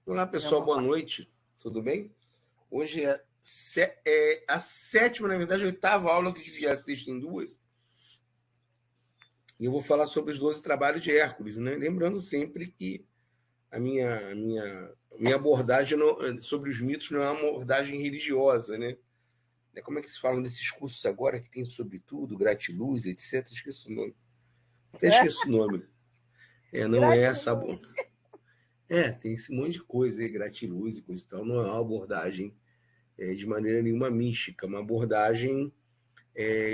Olá, pessoal, Vamos boa lá. noite. Tudo bem? Hoje é a sétima, na verdade, a oitava aula que devia assistir em duas. E eu vou falar sobre os 12 trabalhos de Hércules, né? Lembrando sempre que a minha abordagem sobre os mitos não é uma abordagem religiosa, né? Como é que se fala nesses cursos agora que tem sobre tudo, gratiluz, etc. Esqueço o nome. Até esqueço o nome. Não é essa. Gratiluz. Tem esse monte de coisa aí, gratiluz e coisa e tal. Não é uma abordagem de maneira nenhuma mística, uma abordagem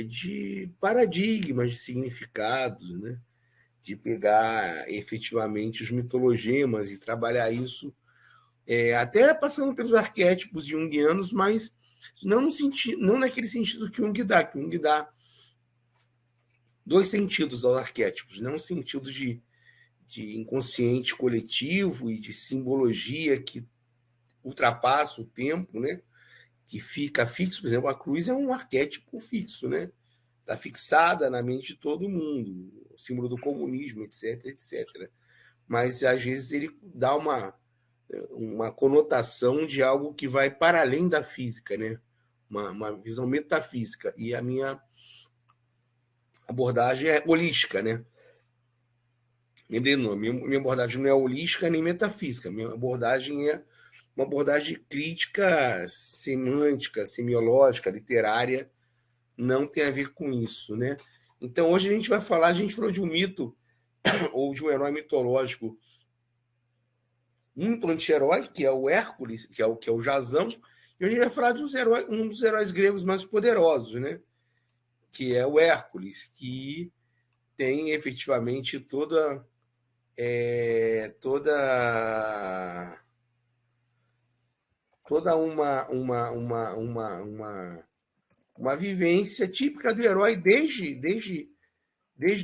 de paradigmas, de significados, né? De pegar efetivamente os mitologemas e trabalhar isso, até passando pelos arquétipos junguianos, mas não, não naquele sentido que Jung dá dois sentidos aos arquétipos, não um sentido de inconsciente coletivo e de simbologia que ultrapassa o tempo, né? Que fica fixo, por exemplo, a cruz é um arquétipo fixo, né? Está fixada na mente de todo mundo, o símbolo do comunismo, etc, etc. Mas às vezes ele dá uma conotação de algo que vai para além da física, né? Uma visão metafísica. E a minha abordagem é holística, né? Lembrei o nome, minha abordagem não é holística nem metafísica, minha abordagem é uma abordagem crítica, semântica, semiológica, literária, não tem a ver com isso, né? Então hoje a gente falou de um mito ou de um herói mitológico muito anti-herói, que é o Hércules, que é o Jasão, e hoje a gente vai falar de um dos heróis gregos mais poderosos, né? Que é o Hércules, que tem efetivamente toda uma vivência típica do herói desde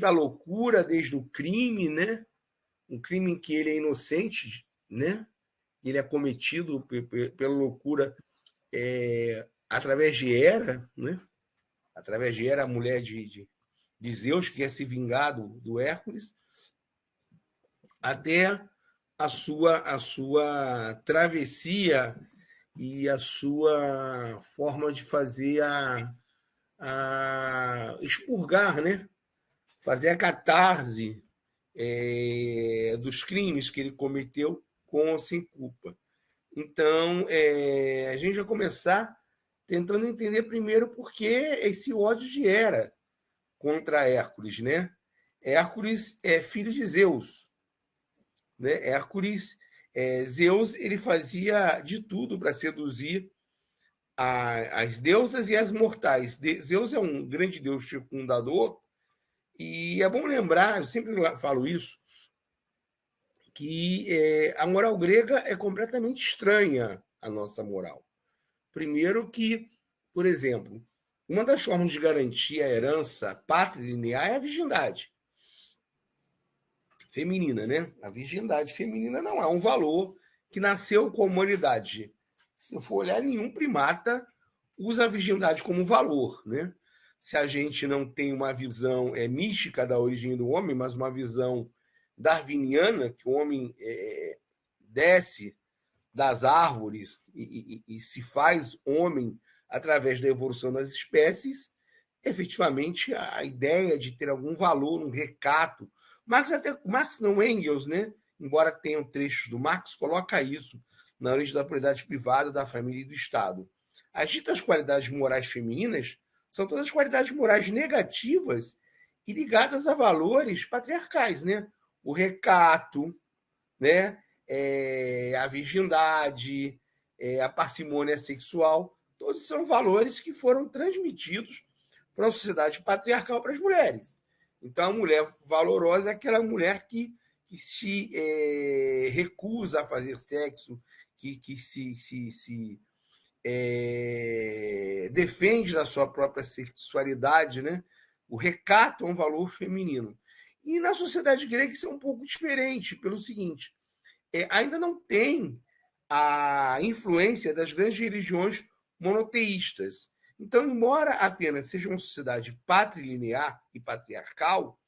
a loucura, desde o crime, né? Um crime em que ele é inocente, né? Ele é cometido pela loucura através de Hera, né? Através de Hera, a mulher de Zeus, que quer se vingar do Hércules, até a sua travessia e a sua forma de fazer a expurgar, né? Fazer a catarse dos crimes que ele cometeu com ou sem culpa. Então, a gente vai começar tentando entender primeiro por que esse ódio de Hera contra Hércules, né? Hércules é filho de Zeus, né? Hércules, Zeus, ele fazia de tudo para seduzir as deusas e as mortais. Zeus é um grande deus fecundador e é bom lembrar, eu sempre falo isso, que a moral grega é completamente estranha à nossa moral. Primeiro que, por exemplo, uma das formas de garantir a herança patrilinear é a virgindade feminina, né? A virgindade feminina não é um valor que nasceu com a humanidade. Se eu for olhar, nenhum primata usa a virgindade como valor, né? Se a gente não tem uma visão mística da origem do homem, mas uma visão darwiniana, que o homem desce das árvores e se faz homem através da evolução das espécies, efetivamente a ideia de ter algum valor, um recato. Marx não Engels, né? Embora tenham trechos do Marx, coloca isso na origem da propriedade privada, da família e do Estado. As ditas qualidades morais femininas são todas qualidades morais negativas e ligadas a valores patriarcais, né? O recato, né? A virgindade, a parcimônia sexual, todos são valores que foram transmitidos para a sociedade patriarcal para as mulheres. Então, a mulher valorosa é aquela mulher que se recusa a fazer sexo, que se defende da sua própria sexualidade, né? O recato é um valor feminino. E na sociedade grega isso é um pouco diferente, pelo seguinte: ainda não tem a influência das grandes religiões monoteístas. Então, embora apenas seja uma sociedade patrilinear e patriarcal,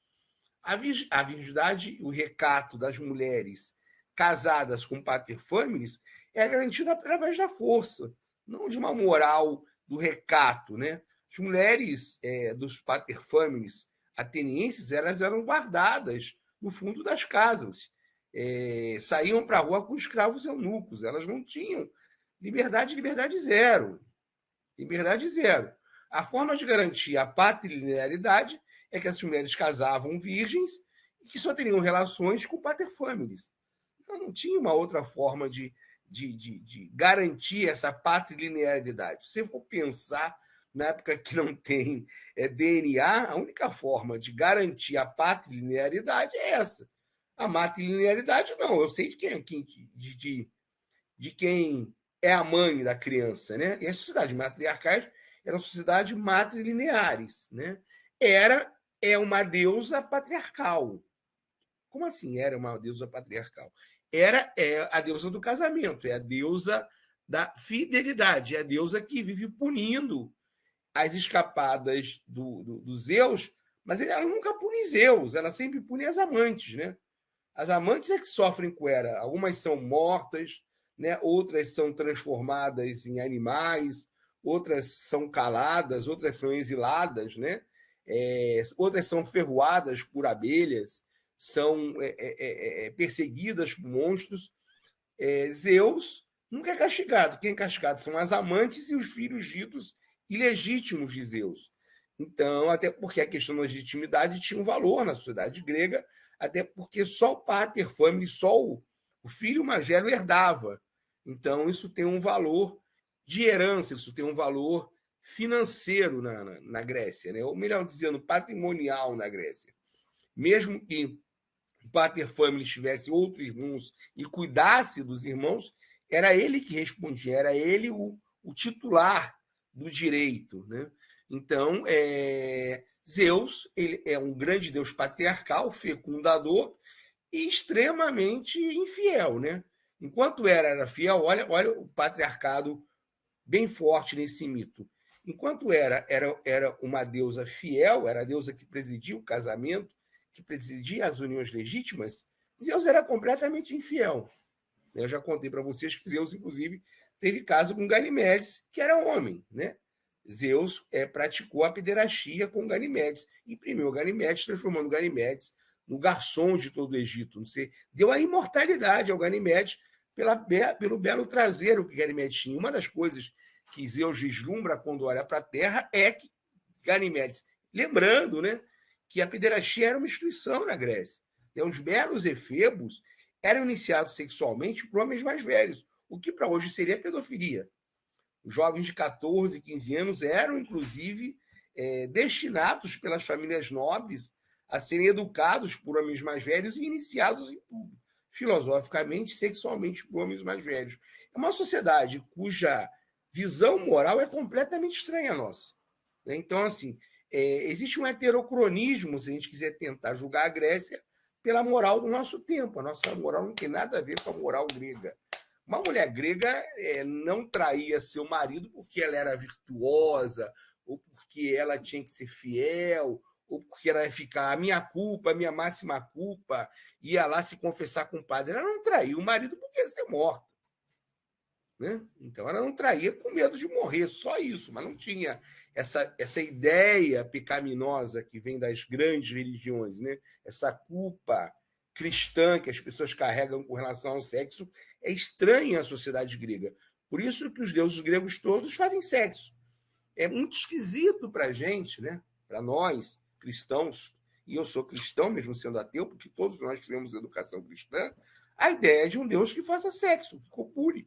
a virgindade, o recato das mulheres casadas com paterfamilies é garantida através da força, não de uma moral do recato, né? As mulheres dos paterfamilies atenienses, elas eram guardadas no fundo das casas, saíam para a rua com escravos eunucos, elas não tinham liberdade zero, liberdade zero. A forma de garantir a patrilinearidade é que as mulheres casavam virgens e que só teriam relações com paterfamilies. Não tinha uma outra forma de garantir essa patrilinearidade. Se for pensar, na época que não tem DNA, a única forma de garantir a patrilinearidade é essa. A matrilinearidade, não. Eu sei de quem é a mãe da criança, né? E as sociedades matriarcais eram sociedades matrilineares, né? É uma deusa patriarcal. Como assim era uma deusa patriarcal? É a deusa do casamento, é a deusa da fidelidade, é a deusa que vive punindo as escapadas do Zeus, mas ela nunca pune Zeus, ela sempre pune as amantes, né? As amantes é que sofrem com ela. Algumas são mortas, né? Outras são transformadas em animais, outras são caladas, outras são exiladas, né? Outras são ferroadas por abelhas, são perseguidas por monstros. Zeus nunca é castigado. Quem é castigado são as amantes e os filhos ditos ilegítimos de Zeus. Então, até porque a questão da legitimidade tinha um valor na sociedade grega, até porque só o pater familias, só o filho mais velho herdava. Então, isso tem um valor de herança, isso tem um valor financeiro na Grécia, né? Ou melhor dizendo, patrimonial na Grécia. Mesmo que o pater familias tivesse outros irmãos e cuidasse dos irmãos, era ele que respondia, era ele o titular do direito, né? Então, Zeus ele é um grande deus patriarcal, fecundador e extremamente infiel, né? Enquanto era fiel, olha o patriarcado bem forte nesse mito. Enquanto era uma deusa fiel, era a deusa que presidia o casamento, que presidia as uniões legítimas, Zeus era completamente infiel. Eu já contei para vocês que Zeus, inclusive, teve caso com Ganimedes, que era homem, né? Zeus praticou a pederastia com Ganimedes, imprimiu Ganimedes, transformando Ganimedes no garçom de todo o Egito. Não sei, deu a imortalidade ao Ganimedes pelo belo traseiro que Ganimedes tinha. Uma das coisas que Zeus vislumbra quando olha para a Terra é que Ganimedes, lembrando, né, que a pederastia era uma instituição na Grécia. Os belos efebos eram iniciados sexualmente por homens mais velhos, o que para hoje seria pedofilia. Os jovens de 14, 15 anos eram, inclusive, destinados pelas famílias nobres a serem educados por homens mais velhos e iniciados em tudo, filosoficamente, sexualmente, por homens mais velhos. É uma sociedade cuja visão moral é completamente estranha à nossa. Então, assim, existe um heterocronismo, se a gente quiser tentar julgar a Grécia, pela moral do nosso tempo. A nossa moral não tem nada a ver com a moral grega. Uma mulher grega não traía seu marido porque ela era virtuosa, ou porque ela tinha que ser fiel, ou porque ela ia ficar a minha culpa, a minha máxima culpa, ia lá se confessar com o padre. Ela não traía o marido porque ia ser morta. Né? Então ela não traía com medo de morrer, só isso, mas não tinha essa ideia pecaminosa que vem das grandes religiões, né? Essa culpa cristã que as pessoas carregam com relação ao sexo é estranha à sociedade grega. Por isso que os deuses gregos todos fazem sexo. É muito esquisito para a gente, né? Para nós, cristãos, e eu sou cristão, mesmo sendo ateu, porque todos nós tivemos educação cristã, a ideia de um Deus que faça sexo, que copule.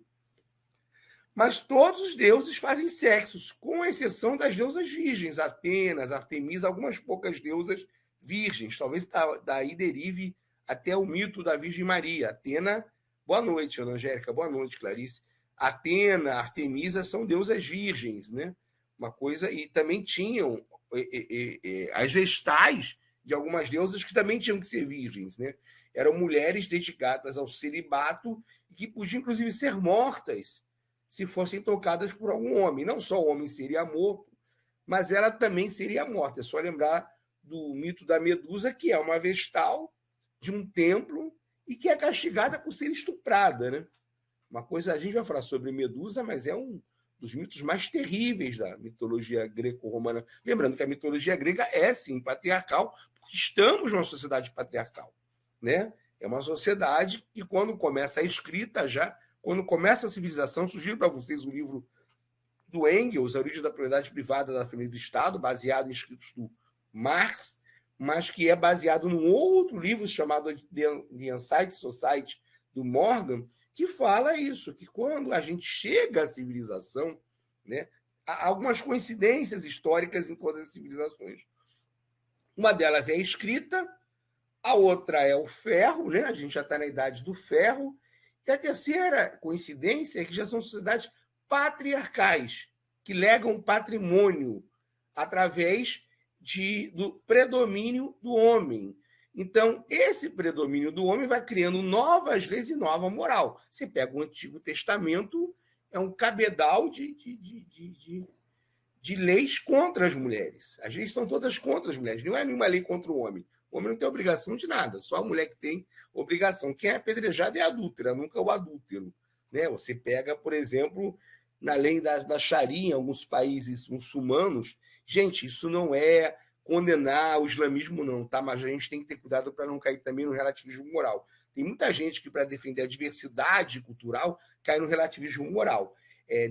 Mas todos os deuses fazem sexos, com exceção das deusas virgens, Atenas, Artemisa, algumas poucas deusas virgens. Talvez daí derive até o mito da Virgem Maria. Atena, boa noite, Ana Angélica, boa noite, Clarice. Atena, Artemisa são deusas virgens, né? Uma coisa, e também tinham as vestais de algumas deusas que também tinham que ser virgens, né? Eram mulheres dedicadas ao celibato e que podiam, inclusive, ser mortas se fossem tocadas por algum homem. Não só o homem seria morto, mas ela também seria morta. É só lembrar do mito da Medusa, que é uma vestal de um templo e que é castigada por ser estuprada, né? Uma coisa, a gente vai falar sobre Medusa, mas é um dos mitos mais terríveis da mitologia greco-romana. Lembrando que a mitologia grega é, sim, patriarcal, porque estamos numa sociedade patriarcal, né? É uma sociedade que, quando começa a escrita já, quando começa a civilização, sugiro para vocês o livro do Engels, A Origem da Propriedade Privada da Família e do Estado, baseado em escritos do Marx, mas que é baseado num outro livro chamado The Insight Society, do Morgan, que fala isso, que quando a gente chega à civilização, né, há algumas coincidências históricas em todas as civilizações. Uma delas é a escrita, a outra é o ferro, né? A gente já está na idade do ferro, e a terceira coincidência é que já são sociedades patriarcais, que legam patrimônio através do predomínio do homem. Então, esse predomínio do homem vai criando novas leis e nova moral. Você pega o Antigo Testamento, é um cabedal de leis contra as mulheres. As leis são todas contra as mulheres, não é nenhuma lei contra o homem. O homem não tem obrigação de nada, só a mulher que tem obrigação. Quem é apedrejado é a adúltera, nunca o adúltero. Né? Você pega, por exemplo, na lei da Sharia, em alguns países muçulmanos, gente, isso não é condenar o islamismo, não, tá? Mas a gente tem que ter cuidado para não cair também no relativismo moral. Tem muita gente que, para defender a diversidade cultural, cai no relativismo moral.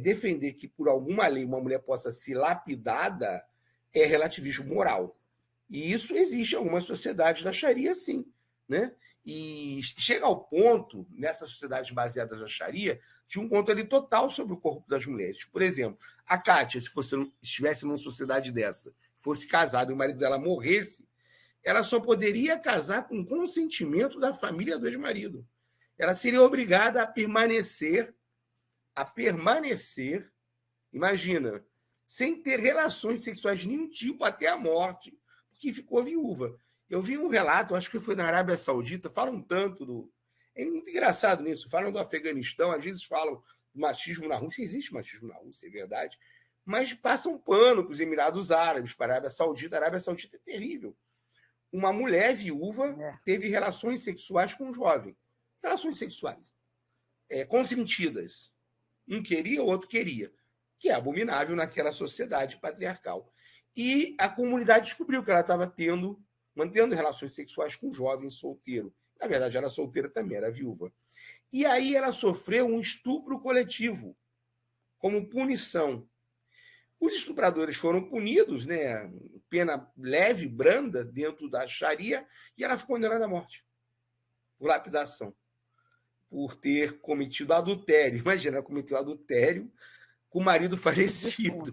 Defender que, por alguma lei, uma mulher possa ser lapidada é relativismo moral. E isso existe em algumas sociedades da Sharia, sim. Né? E chega ao ponto, nessas sociedades baseadas na Sharia, de um controle total sobre o corpo das mulheres. Por exemplo, a Kátia, se estivesse numa sociedade dessa, fosse casada e o marido dela morresse, ela só poderia casar com consentimento da família do ex-marido. Ela seria obrigada a permanecer, imagina, sem ter relações sexuais de nenhum tipo até a morte, porque ficou viúva. Eu vi um relato, acho que foi na Arábia Saudita, falam tanto do. É muito engraçado nisso, falam do Afeganistão, às vezes falam do machismo na Rússia, existe machismo na Rússia, é verdade, mas passam pano para os Emirados Árabes, para a Arábia Saudita. A Arábia Saudita é terrível. Uma mulher viúva teve relações sexuais com um jovem. Relações sexuais. Consentidas. Um queria, o outro queria. Que é abominável naquela sociedade patriarcal. E a comunidade descobriu que ela estava mantendo relações sexuais com um jovem solteiro. Na verdade, era solteira também, era viúva. E aí ela sofreu um estupro coletivo, como punição. Os estupradores foram punidos, né? Pena leve, branda, dentro da Sharia, e ela foi condenada à morte, por lapidação, por ter cometido adultério. Imagina, ela cometeu adultério com o marido falecido.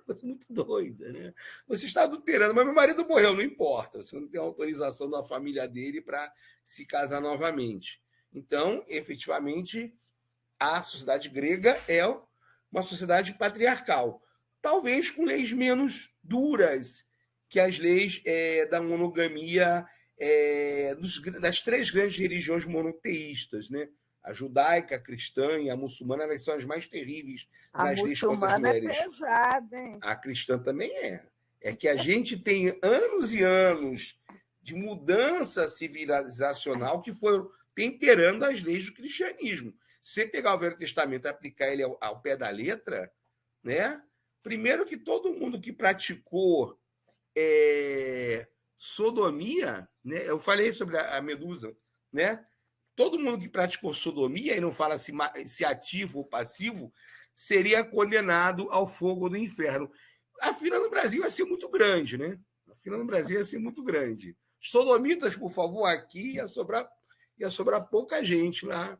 Coisa muito doida, né? Você está adulterando, mas meu marido morreu, não importa. Você não tem autorização da família dele para se casar novamente. Então, efetivamente, a sociedade grega é uma sociedade patriarcal, talvez com leis menos duras que as leis da monogamia das três grandes religiões monoteístas, né? A judaica, a cristã e a muçulmana, elas são as mais terríveis nas leis contra as mulheres. A muçulmana é pesada, hein? A cristã também é. É que a gente tem anos e anos de mudança civilizacional que foram temperando as leis do cristianismo. Se você pegar o Velho Testamento e aplicar ele ao pé da letra, né? Primeiro que todo mundo que praticou sodomia, né? Eu falei sobre a Medusa, né? Todo mundo que praticou sodomia, e não fala se ativo ou passivo, seria condenado ao fogo do inferno. A fila no Brasil ia ser muito grande, né? A fila no Brasil ia ser muito grande. Sodomitas, por favor, aqui ia sobrar pouca gente lá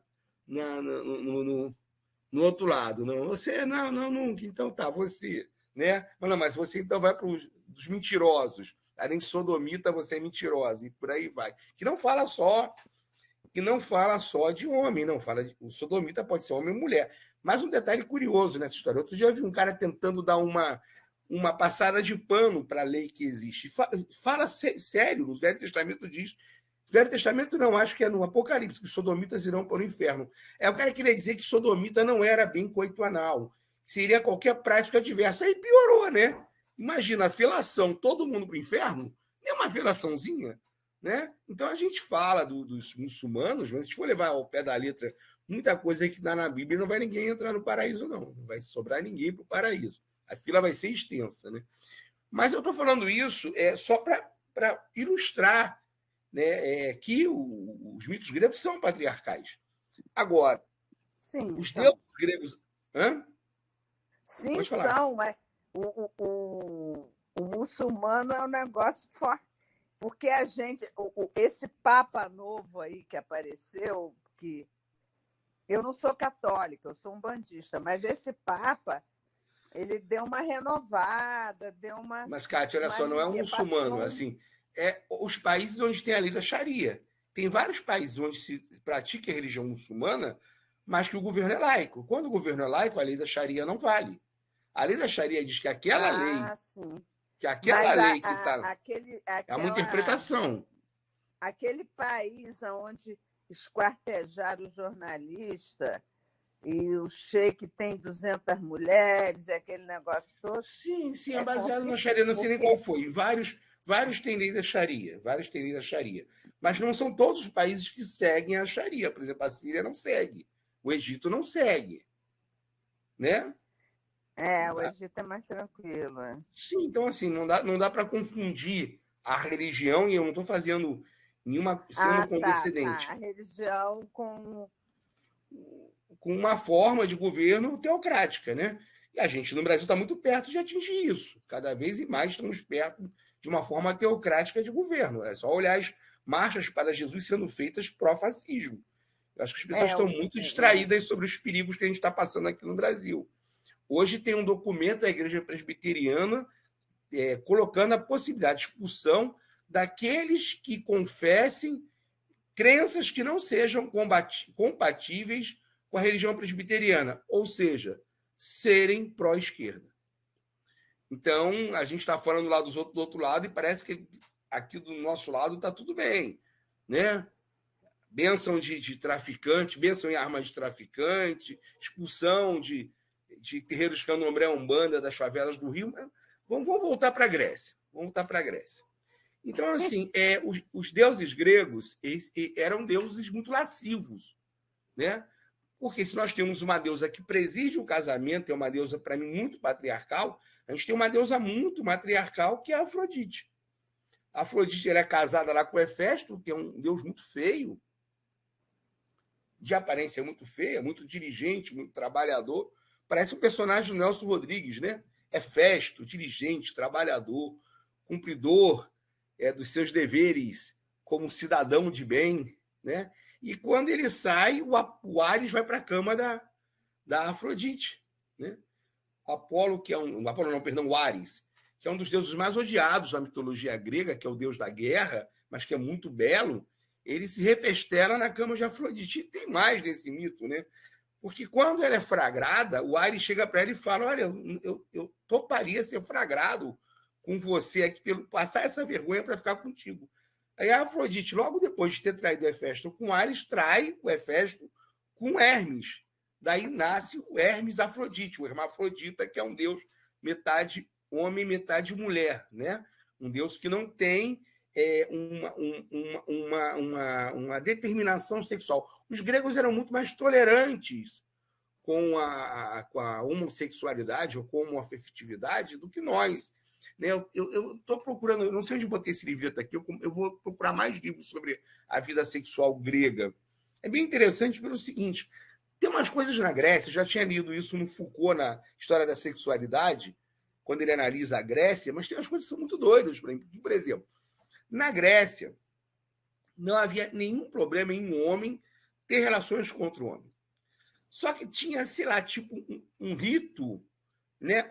no outro lado. Não, você, não, nunca. Então tá, você. Né? Mas você então vai para os mentirosos. Além de sodomita, você é mentirosa. E por aí vai. Que não fala só de homem, não fala o sodomita pode ser homem ou mulher. Mas um detalhe curioso nessa história. Outro dia eu vi um cara tentando dar uma passada de pano para a lei que existe. Fala sério, no Velho Testamento diz. Velho Testamento não, acho que é no Apocalipse, que os sodomitas irão para o inferno. O cara queria dizer que sodomita não era bem coito anal, seria qualquer prática diversa. Aí piorou, né? Imagina, a felação, todo mundo para o inferno, nem uma felaçãozinha. né? Então a gente fala dos muçulmanos, mas se for levar ao pé da letra muita coisa que está na Bíblia, não vai ninguém entrar no paraíso, não. Não vai sobrar ninguém para o paraíso. A fila vai ser extensa, né? Mas eu estou falando isso só para ilustrar, né, que os mitos gregos são patriarcais. Agora, Sim, os deuses são. gregos. Hã? Sim, Pode falar. são, mas o muçulmano é um negócio forte, porque a gente, esse Papa novo aí que apareceu, que eu não sou católica, eu sou umbandista, mas esse Papa, ele deu uma renovada, deu Mas, Kátia, olha uma só, não é um alegria, muçulmano, passou um. assim, é os países onde tem a lei da Sharia. Tem vários países onde se pratica a religião muçulmana, mas que o governo é laico. Quando o governo é laico, a lei da Sharia não vale. A lei da Sharia diz Ah, sim. que aquela Mas lei que está, é uma aquela, interpretação. aquele país onde esquartejaram o jornalista e o sheik tem 200 mulheres, e aquele negócio todo, Sim, sim, é é baseado na complicado, Sharia, não sei nem qual porque foi. Vários têm lei da Sharia, vários têm lei da Sharia. Mas não são todos os países que seguem a Sharia. Por exemplo, a Síria não segue, o Egito não segue, né? o Egito é mais tranquilo. Sim, então assim, não dá para confundir a religião, e eu não estou fazendo nenhuma, sendo Ah, tá. A condescendente, religião com. com uma forma de governo teocrática, né? E a gente no Brasil está muito perto de atingir isso. Cada vez mais estamos perto de uma forma teocrática de governo. É só olhar as marchas para Jesus sendo feitas pró-fascismo. Eu acho que as pessoas É, estão muito distraídas sobre os perigos que a gente está passando aqui no Brasil. Hoje tem um documento da Igreja Presbiteriana colocando a possibilidade de expulsão daqueles que confessem crenças que não sejam compatíveis com a religião presbiteriana, ou seja, serem pró-esquerda. Então, a gente está falando lá do outro lado e parece que aqui do nosso lado está tudo bem, né? Bênção de traficante, bênção em armas de traficante, expulsão de terreiros candomblé umbanda das favelas do Rio. Vamos voltar para a Grécia. Vamos voltar para a Grécia. Então, assim, os deuses gregos eram deuses muito lascivos, né? Porque se nós temos uma deusa que preside o casamento, é uma deusa, para mim, muito patriarcal, a gente tem uma deusa muito matriarcal, que é a Afrodite. A Afrodite ela é casada lá com Hefesto, que é um deus muito feio, de aparência muito feia, muito dirigente, muito trabalhador. Parece um personagem do Nelson Rodrigues, né? Hefesto, dirigente, trabalhador, cumpridor dos seus deveres como cidadão de bem, né? E quando ele sai, o Ares vai para a cama da Afrodite, né? O Apolo, que é um. O Apolo, não, perdão, o Ares, que é um dos deuses mais odiados da mitologia grega, que é o deus da guerra, mas que é muito belo, ele se refestela na cama de Afrodite. E tem mais desse mito, né? Porque quando ela é fragrada, o Ares chega para ela e fala: Olha, eu toparia ser fragrado com você aqui, passar essa vergonha para ficar contigo. Aí a Afrodite, logo depois de ter traído o Hefesto com Ares, trai o Hefesto com Hermes. Daí nasce o Hermes Afrodite, o hermafrodita, que é um deus metade homem, metade mulher, né? Um deus que não tem uma determinação sexual. Os gregos eram muito mais tolerantes com a homossexualidade ou com a homoafetividade do que nós. Né? Eu estou procurando, eu não sei onde botei esse livreto aqui, eu vou procurar mais livros sobre a vida sexual grega. É bem interessante pelo seguinte: tem umas coisas na Grécia, eu já tinha lido isso no Foucault, na História da Sexualidade, quando ele analisa a Grécia, mas tem umas coisas que são muito doidas. Por exemplo, na Grécia, não havia nenhum problema em um homem ter relações com outro homem. Só que tinha, sei lá, tipo um rito, né?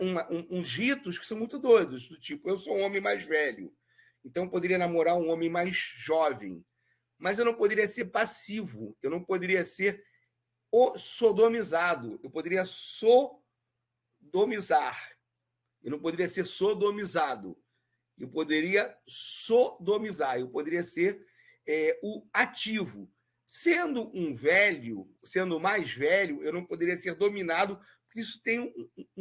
Uns ritos que são muito doidos, do tipo, eu sou um homem mais velho, então eu poderia namorar um homem mais jovem, mas eu não poderia ser passivo, eu não poderia ser sodomizado, eu poderia sodomizar, eu não poderia ser sodomizado, eu poderia sodomizar, eu poderia ser o ativo. Sendo um velho, sendo mais velho, eu não poderia ser dominado, porque isso tem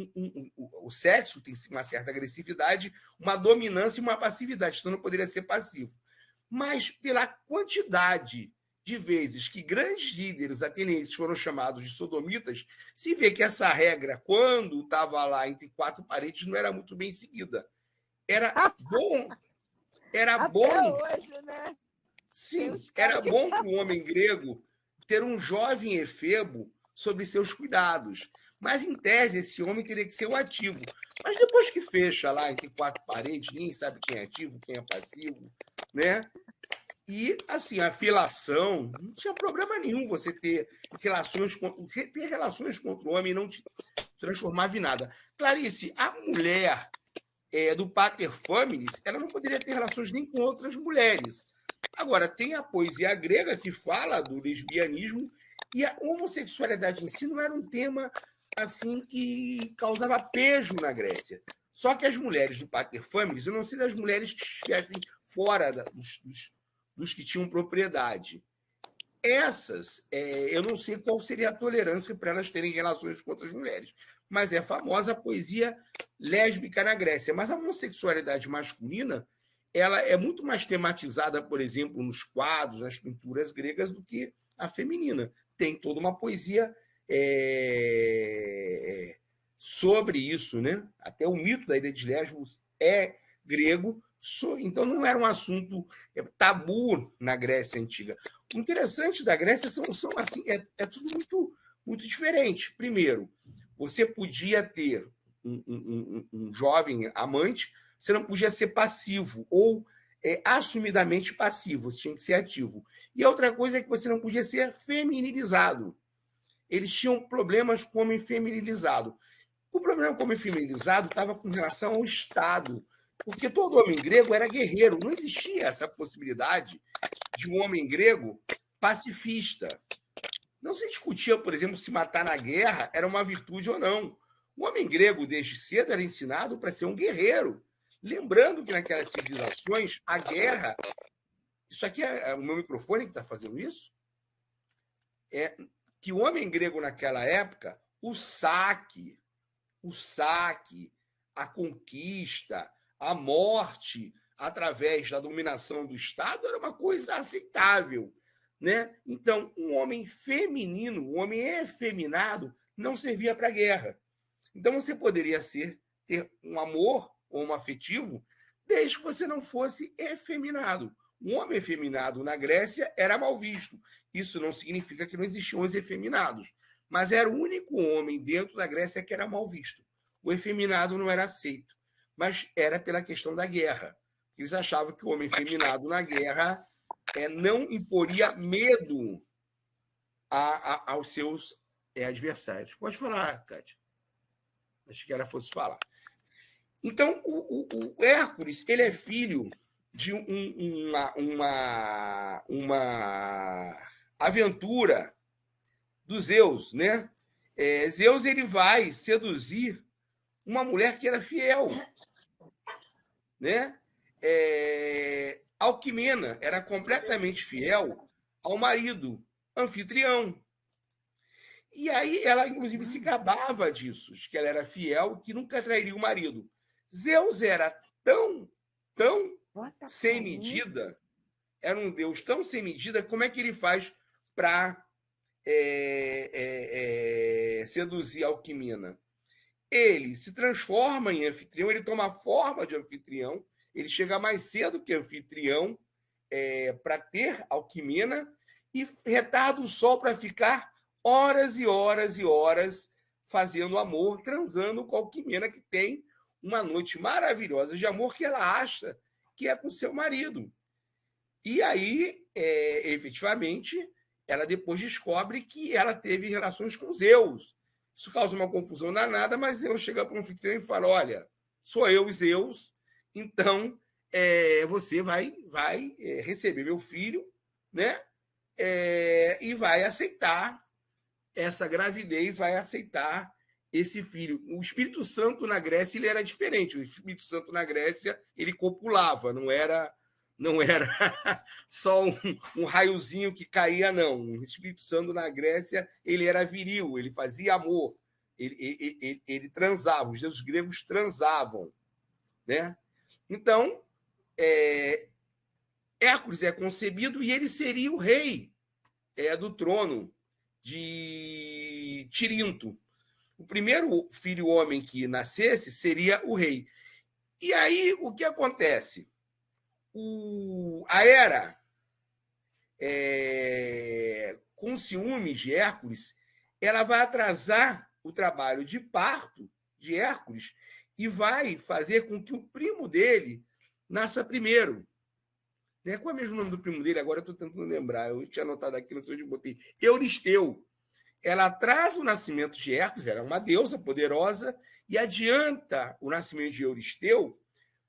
o sexo tem uma certa agressividade, uma dominância e uma passividade, então eu não poderia ser passivo. mas pela quantidade de vezes que grandes líderes atenienses foram chamados de sodomitas, se vê que essa regra, quando estava lá entre quatro paredes, não era muito bem seguida. Era bom, era Até bom, hoje, né? Tem sim, os era caras que. bom para o homem grego ter um jovem efebo sob seus cuidados. Mas, em tese, esse homem teria que ser o ativo. Mas depois que fecha lá entre quatro paredes, ninguém sabe quem é ativo, quem é passivo, né? E, assim, a filação, não tinha problema nenhum você ter relações com outro homem e não te transformava em nada. Clarice, a mulher do pater familis, ela não poderia ter relações nem com outras mulheres. Agora, tem a poesia grega que fala do lesbianismo e a homossexualidade em si não era um tema assim que causava pejo na Grécia. Só que as mulheres do pater familis, eu não sei das mulheres que estivessem fora dos que tinham propriedade. Essas, eu não sei qual seria a tolerância para elas terem relações com outras mulheres, mas é famosa a poesia lésbica na Grécia. Mas a homossexualidade masculina ela é muito mais tematizada, por exemplo, nos quadros, nas pinturas gregas, do que a feminina. Tem toda uma poesia sobre isso, né? Até o mito da ilha de Lesbos é grego, então não era um assunto tabu na Grécia Antiga. O interessante da Grécia são assim, tudo muito diferente. Primeiro, você podia ter um jovem amante, você não podia ser passivo ou assumidamente passivo, você tinha que ser ativo. E a outra coisa é que você não podia ser feminilizado. Eles tinham problemas com o homem feminilizado. O problema com o homem feminilizado estava com relação ao Estado, porque todo homem grego era guerreiro, não existia essa possibilidade de um homem grego pacifista. Não se discutia, por exemplo, se matar na guerra era uma virtude ou não. O homem grego, desde cedo, era ensinado para ser um guerreiro. Lembrando que naquelas civilizações, a guerra. Isso aqui é o meu microfone que está fazendo isso? É que o homem grego, naquela época, o saque, a conquista, a morte através da dominação do Estado era uma coisa aceitável. Né? Então, um homem feminino, um homem efeminado, não servia para a guerra. Então, você poderia ter um amor ou um afetivo desde que você não fosse efeminado. Um homem efeminado na Grécia era mal visto. Isso não significa que não existiam os efeminados, mas era o único homem dentro da Grécia que era mal visto. O efeminado não era aceito, mas era pela questão da guerra. Eles achavam que o homem efeminado na guerra não imporia medo aos seus adversários. Pode falar, Kátia. Acho que ela fosse falar. Então, o Hércules ele é filho de uma aventura do Zeus, né? Zeus ele vai seduzir uma mulher que era fiel, né? Alquimena era completamente fiel ao marido, Anfitrião. E aí ela, inclusive, se gabava disso, de que ela era fiel, que nunca trairia o marido. Zeus era tão sem medida, era um deus tão sem medida, como é que ele faz para seduzir Alquimena? Ele se transforma em anfitrião, ele toma a forma de anfitrião, ele chega mais cedo que anfitrião para ter Alquimena e retarda o sol para ficar horas e horas e horas fazendo amor, transando com a Alquimena, que tem uma noite maravilhosa de amor que ela acha que é com seu marido. E aí, efetivamente, ela depois descobre que ela teve relações com Zeus. Isso causa uma confusão danada, mas Zeus chega para o anfitrião e fala: olha, sou eu, Zeus, então você vai receber meu filho, né? E vai aceitar essa gravidez, vai aceitar esse filho. O Espírito Santo na Grécia ele era diferente. O Espírito Santo na Grécia ele copulava, não era só um raiozinho que caía, não. O Espírito Santo na Grécia ele era viril, ele fazia amor, ele transava. Os deuses gregos transavam, né? Então, Hércules é concebido e ele seria o rei do trono de Tirinto. O primeiro filho homem que nascesse seria o rei. E aí, o que acontece? A Hera, com ciúmes de Hércules, ela vai atrasar o trabalho de parto de Hércules e vai fazer com que o primo dele nasça primeiro. Qual é o mesmo nome do primo dele? Agora eu estou tentando lembrar. Eu tinha anotado aqui, não sei onde eu botei. Euristeu. Ela atrasa o nascimento de Hércules, era uma deusa poderosa, e adianta o nascimento de Euristeu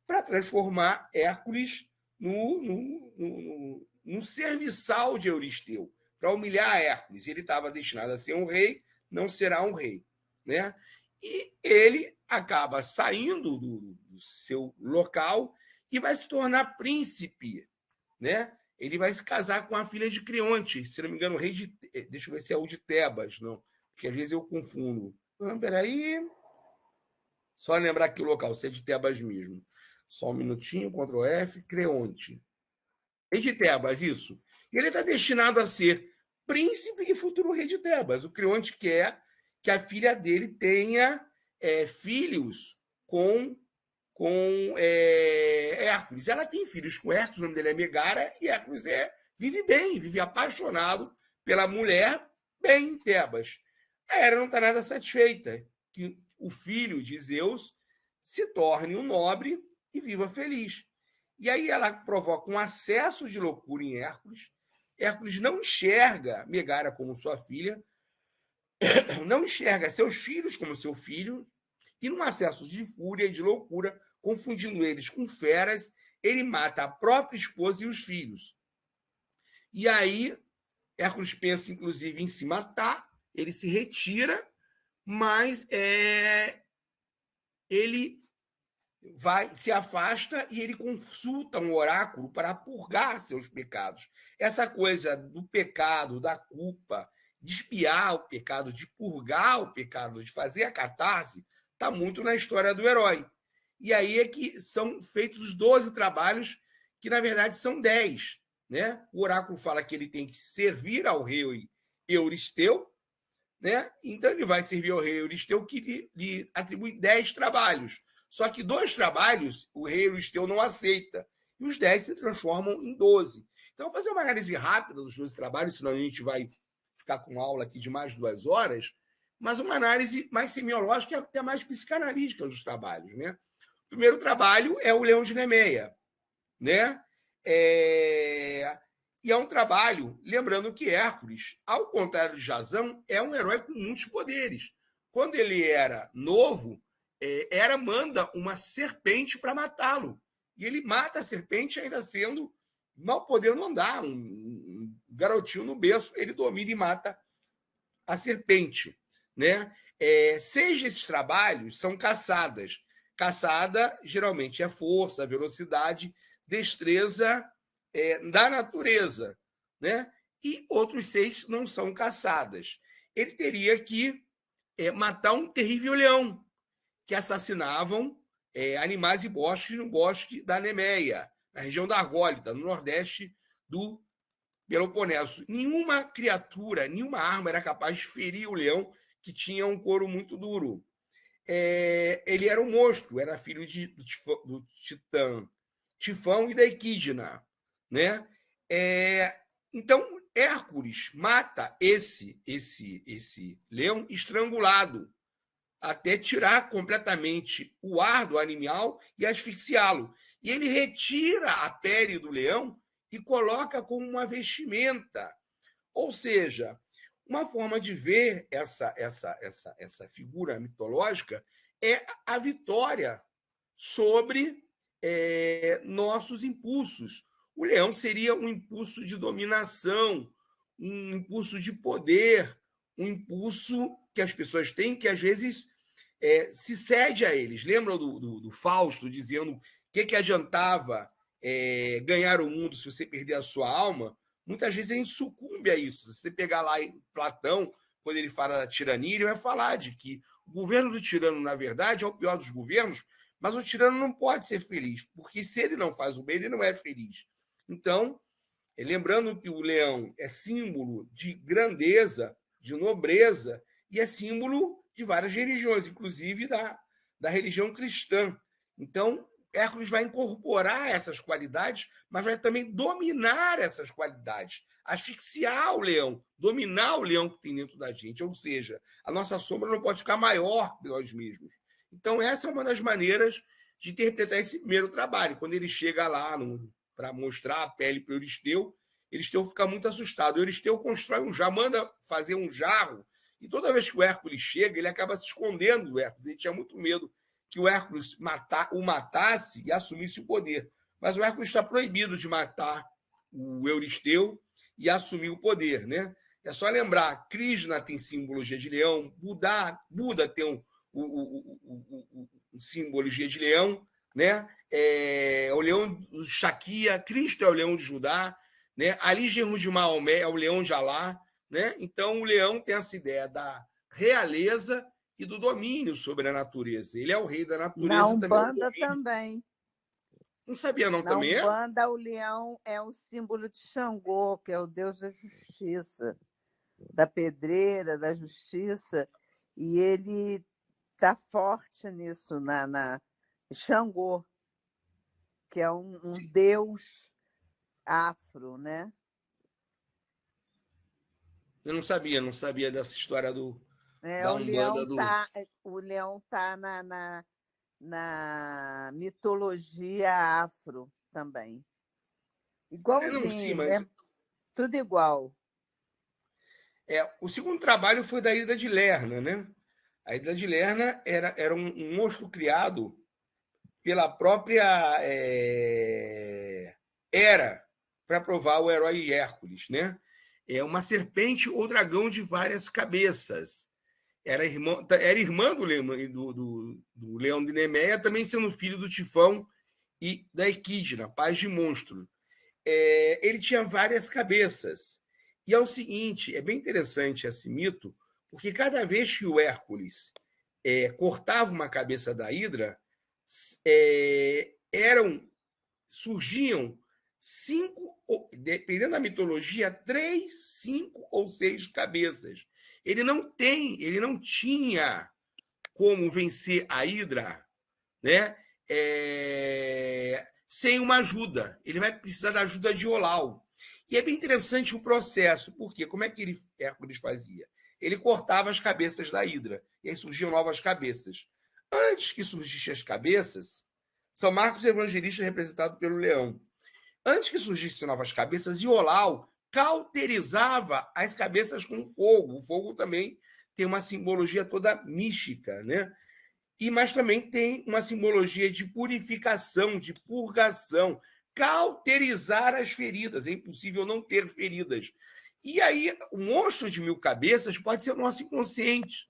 para transformar Hércules no serviçal de Euristeu, para humilhar Hércules. Ele estava destinado a ser um rei, não será um rei. Né? E ele acaba saindo do seu local e vai se tornar príncipe. Né? Ele vai se casar com a filha de Creonte, se não me engano, o rei de. Deixa eu ver se é o de Tebas, não, porque às vezes eu confundo. Peraí. Só lembrar aqui o local, se é de Tebas mesmo. Só um minutinho, Ctrl F, Creonte. Rei de Tebas, isso. E ele está destinado a ser príncipe e futuro rei de Tebas. O Creonte quer que a filha dele tenha filhos com Hércules. Ela tem filhos com Hércules, o nome dele é Megara, e Hércules vive bem, vive apaixonado pela mulher bem em Tebas. A Hera não está nada satisfeita que o filho de Zeus se torne um nobre e viva feliz. E aí ela provoca um acesso de loucura em Hércules. Hércules não enxerga Megara como sua filha, não enxerga seus filhos como seu filho, e num acesso de fúria e de loucura, confundindo eles com feras, ele mata a própria esposa e os filhos. E aí, Hércules pensa, inclusive, em se matar, ele se retira, mas ele se afasta e ele consulta um oráculo para purgar seus pecados. Essa coisa do pecado, da culpa, de espiar o pecado, de purgar o pecado, de fazer a catarse, está muito na história do herói. E aí é que são feitos os 12 trabalhos, que na verdade são 10. Né? O oráculo fala que ele tem que servir ao rei Euristeu, né? Então ele vai servir ao rei Euristeu, que lhe atribui 10 trabalhos. Só que 2 trabalhos o rei Euristeu não aceita, e os 10 se transformam em 12. Então, vou fazer uma análise rápida dos 12 trabalhos, senão a gente vai ficar com aula aqui de mais de 2 horas, mas uma análise mais semiológica e até mais psicanalítica dos trabalhos. Né? O primeiro trabalho é o Leão de Nemeia. Né? E é um trabalho, lembrando que Hércules, ao contrário de Jasão, é um herói com muitos poderes. Quando ele era novo, Hera manda uma serpente para matá-lo. E ele mata a serpente ainda sendo mal podendo andar, um garotinho no berço, ele domina e mata a serpente. Né? 6 desses trabalhos são caçadas. Caçada, geralmente, é força, velocidade, destreza da natureza. Né? E outros 6 não são caçadas. Ele teria que matar um terrível leão, que assassinavam animais e bosques no bosque da Nemeia, na região da Argólida, no nordeste do Peloponeso. Nenhuma criatura, nenhuma arma era capaz de ferir o leão, que tinha um couro muito duro. Ele era um monstro, era filho do titã Tifão e da Equidna. Né? Então, Hércules mata esse leão estrangulado, até tirar completamente o ar do animal e asfixiá-lo. E ele retira a pele do leão e coloca como uma vestimenta. Ou seja, uma forma de ver essa figura mitológica é a vitória sobre nossos impulsos. O leão seria um impulso de dominação, um impulso de poder, um impulso que as pessoas têm, que às vezes se cede a eles. Lembram do Fausto dizendo que adiantava ganhar o mundo se você perder a sua alma? Muitas vezes a gente sucumbe a isso. Se você pegar lá em Platão, quando ele fala da tirania, ele vai falar de que o governo do tirano, na verdade, é o pior dos governos, mas o tirano não pode ser feliz, porque se ele não faz o bem, ele não é feliz. Então, lembrando que o leão é símbolo de grandeza, de nobreza, e é símbolo de várias religiões, inclusive da religião cristã. Então, Hércules vai incorporar essas qualidades, mas vai também dominar essas qualidades, asfixiar o leão, dominar o leão que tem dentro da gente. Ou seja, a nossa sombra não pode ficar maior que nós mesmos. Então, essa é uma das maneiras de interpretar esse primeiro trabalho. Quando ele chega lá para mostrar a pele para o Euristeu fica muito assustado. O Euristeu constrói um jarro, manda fazer um jarro, e toda vez que o Hércules chega, ele acaba se escondendo do Hércules. Ele tinha muito medo que o Hércules o matasse e assumisse o poder. Mas o Hércules está proibido de matar o Euristeu e assumir o poder, né? É só lembrar, Krishna tem simbologia de leão, Buda tem simbologia de leão, né? O leão do Shakya, Cristo é o leão de Judá, né? Ali Gerro de Maomé é o leão de Alá, né? Então o leão tem essa ideia da realeza e do domínio sobre a natureza. Ele é o rei da natureza. Na Umbanda também. Não sabia, não, Na também é? Na Umbanda, o leão é um símbolo de Xangô, que é o deus da justiça, da pedreira, da justiça, e ele está forte nisso, na Xangô, que é um deus afro, né? Eu não sabia dessa história da o Umbanda. leão tá na mitologia afro também. Igualzinho, Não, sim, mas... né? Tudo igual. O segundo trabalho foi da Ilha de Lerna, né? A Ilha de Lerna era um monstro criado pela própria Hera para provar o herói Hércules, né? É uma serpente ou dragão de várias cabeças. Era irmã do leão de Nemeia, também sendo filho do Tifão e da Equidna, pais de monstro. Ele tinha várias cabeças. E é o seguinte, é bem interessante esse mito, porque cada vez que o Hércules cortava uma cabeça da Hidra, surgiam 5, dependendo da mitologia, 3, 5 ou 6 cabeças. Ele não tinha como vencer a Hidra, né? Sem uma ajuda. Ele vai precisar da ajuda de Olau. E é bem interessante o processo, porque como é que Hércules fazia? Ele cortava as cabeças da Hidra, e aí surgiam novas cabeças. Antes que surgissem as cabeças, São Marcos Evangelista representado pelo leão. Antes que surgissem novas cabeças, Iolau cauterizava as cabeças com fogo. O fogo também tem uma simbologia toda mística, né? Mas também tem uma simbologia de purificação, de purgação, cauterizar as feridas. É impossível não ter feridas. E aí, o monstro de 1000 cabeças pode ser o nosso inconsciente.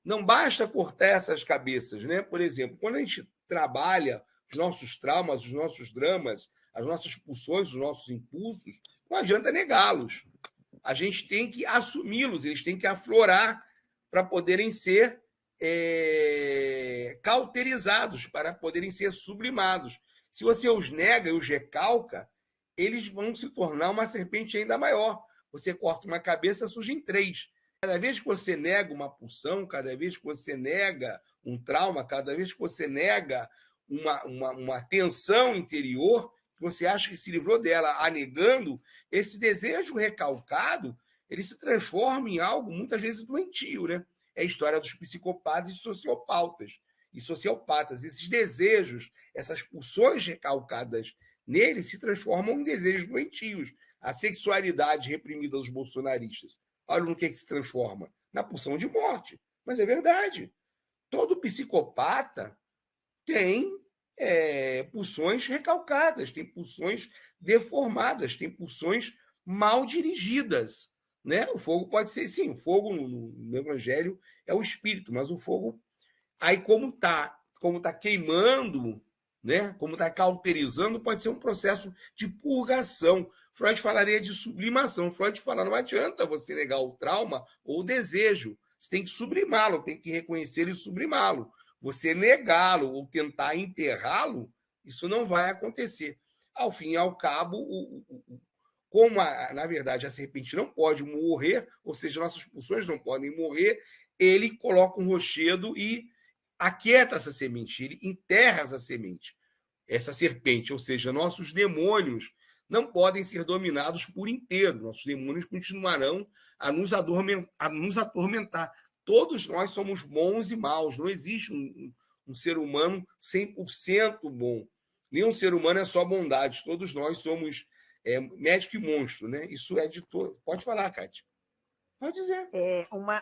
Não basta cortar essas cabeças, né? Por exemplo, quando a gente trabalha os nossos traumas, os nossos dramas, as nossas pulsões, os nossos impulsos, não adianta negá-los. A gente tem que assumi-los, eles têm que aflorar para poderem ser cauterizados, para poderem ser sublimados. Se você os nega e os recalca, eles vão se tornar uma serpente ainda maior. Você corta uma cabeça, surgem 3. Cada vez que você nega uma pulsão, cada vez que você nega um trauma, cada vez que você nega uma tensão interior, que você acha que se livrou dela anegando, esse desejo recalcado, ele se transforma em algo muitas vezes doentio, né? É a história dos psicopatas e sociopatas. Esses desejos, essas pulsões recalcadas nele se transformam em desejos doentios. A sexualidade reprimida dos bolsonaristas. Olha no que se transforma? Na pulsão de morte. Mas é verdade. Todo psicopata tem pulsões recalcadas, tem pulsões deformadas, tem pulsões mal dirigidas. Né? O fogo pode ser, sim, o fogo no Evangelho é o espírito, mas o fogo, aí como tá queimando, né? Como está cauterizando, pode ser um processo de purgação. Freud falaria de sublimação. Freud fala, não adianta você negar o trauma ou o desejo. Você tem que sublimá-lo, tem que reconhecer e sublimá-lo. Você negá-lo ou tentar enterrá-lo, isso não vai acontecer. ao fim e ao cabo, como, na verdade, a serpente não pode morrer, ou seja, nossas pulsões não podem morrer, ele coloca um rochedo e aquieta essa semente, ele enterra essa semente, essa serpente, ou seja, nossos demônios não podem ser dominados por inteiro, nossos demônios continuarão a nos atormentar. Todos nós somos bons e maus, não existe um ser humano 100% bom. Nenhum ser humano é só bondade, todos nós somos médico e monstro, né? Isso é de todo. Pode falar, Kátia. Pode dizer.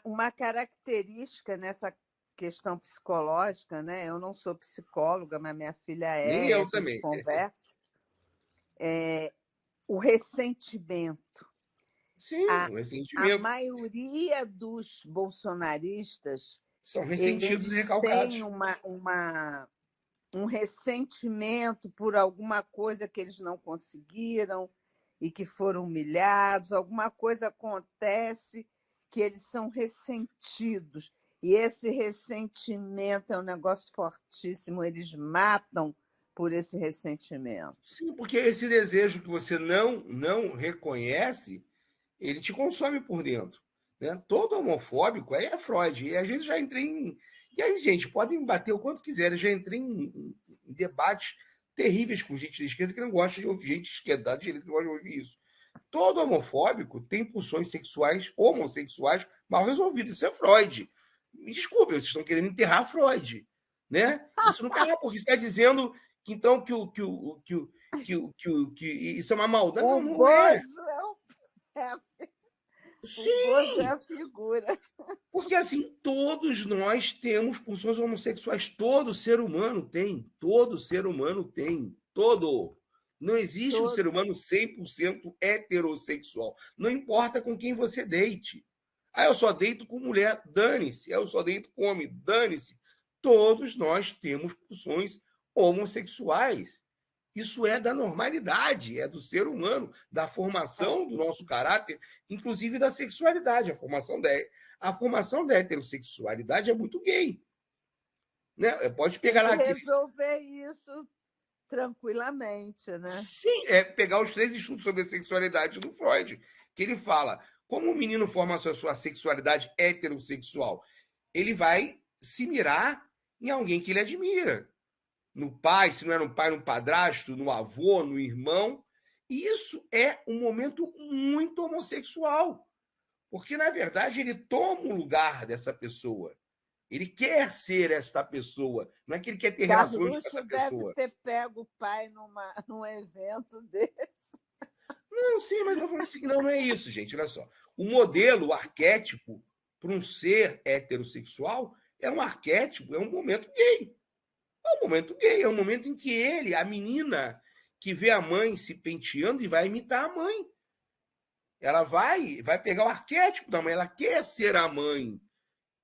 Uma característica nessa questão psicológica, né? Eu não sou psicóloga, mas minha filha Nem e a eu gente também. conversa, o ressentimento. Sim, A, o a ressentimento. maioria dos bolsonaristas, São ressentidos e eles têm recalcados. um ressentimento por alguma coisa que eles não conseguiram e que foram humilhados, alguma coisa acontece que eles são ressentidos. E esse ressentimento é um negócio fortíssimo, eles matam por esse ressentimento. Sim, porque esse desejo que você não reconhece, ele te consome por dentro. Né? Todo homofóbico aí é Freud. E às vezes já entrei em. E aí, gente, podem me bater o quanto quiserem. Já entrei em debates terríveis com gente de esquerda que não gosta de ouvir, gente de esquerda, da direita que não gosta de ouvir isso. Todo homofóbico tem pulsões sexuais, homossexuais, mal resolvidas. Isso é Freud. Me desculpe, vocês estão querendo enterrar Freud. Né? Isso não está, porque está dizendo que então que isso é uma maldade. Não, O não é. Bozo é, o Bozo é Sim, a figura. porque assim, todos nós temos pulsões homossexuais, todo ser humano tem, todo ser humano tem, todo. Não existe um ser Todo. humano 100% heterossexual. Não importa com quem você deite. Ah, eu só deito com mulher, dane-se. Eu só deito com homem, dane-se. Todos nós temos pulsões homossexuais. Isso é da normalidade, é do ser humano, da formação do nosso caráter, inclusive da sexualidade. A formação da heterossexualidade é muito gay. Né? Pode Tem pegar que lá aqueles. resolver isso tranquilamente, né? Sim, é pegar os 3 estudos sobre a sexualidade do Freud, que ele fala como o menino forma a sua sexualidade heterossexual. Ele vai se mirar em alguém que ele admira. No pai, se não é no pai, no padrasto, no avô, no irmão. E isso é um momento muito homossexual, porque, na verdade, ele toma o lugar dessa pessoa. Ele quer ser esta pessoa. Não é que ele quer ter relações com Carluxo essa deve pessoa. ter pego o pai num evento desse. Não, sim, mas eu falo assim, não é isso, gente. Olha só. O modelo, o arquétipo para um ser heterossexual é um arquétipo, é um momento gay. É um momento gay, é um momento em que ele, a menina que vê a mãe se penteando e vai imitar a mãe. Ela vai pegar o arquétipo da mãe, ela quer ser a mãe.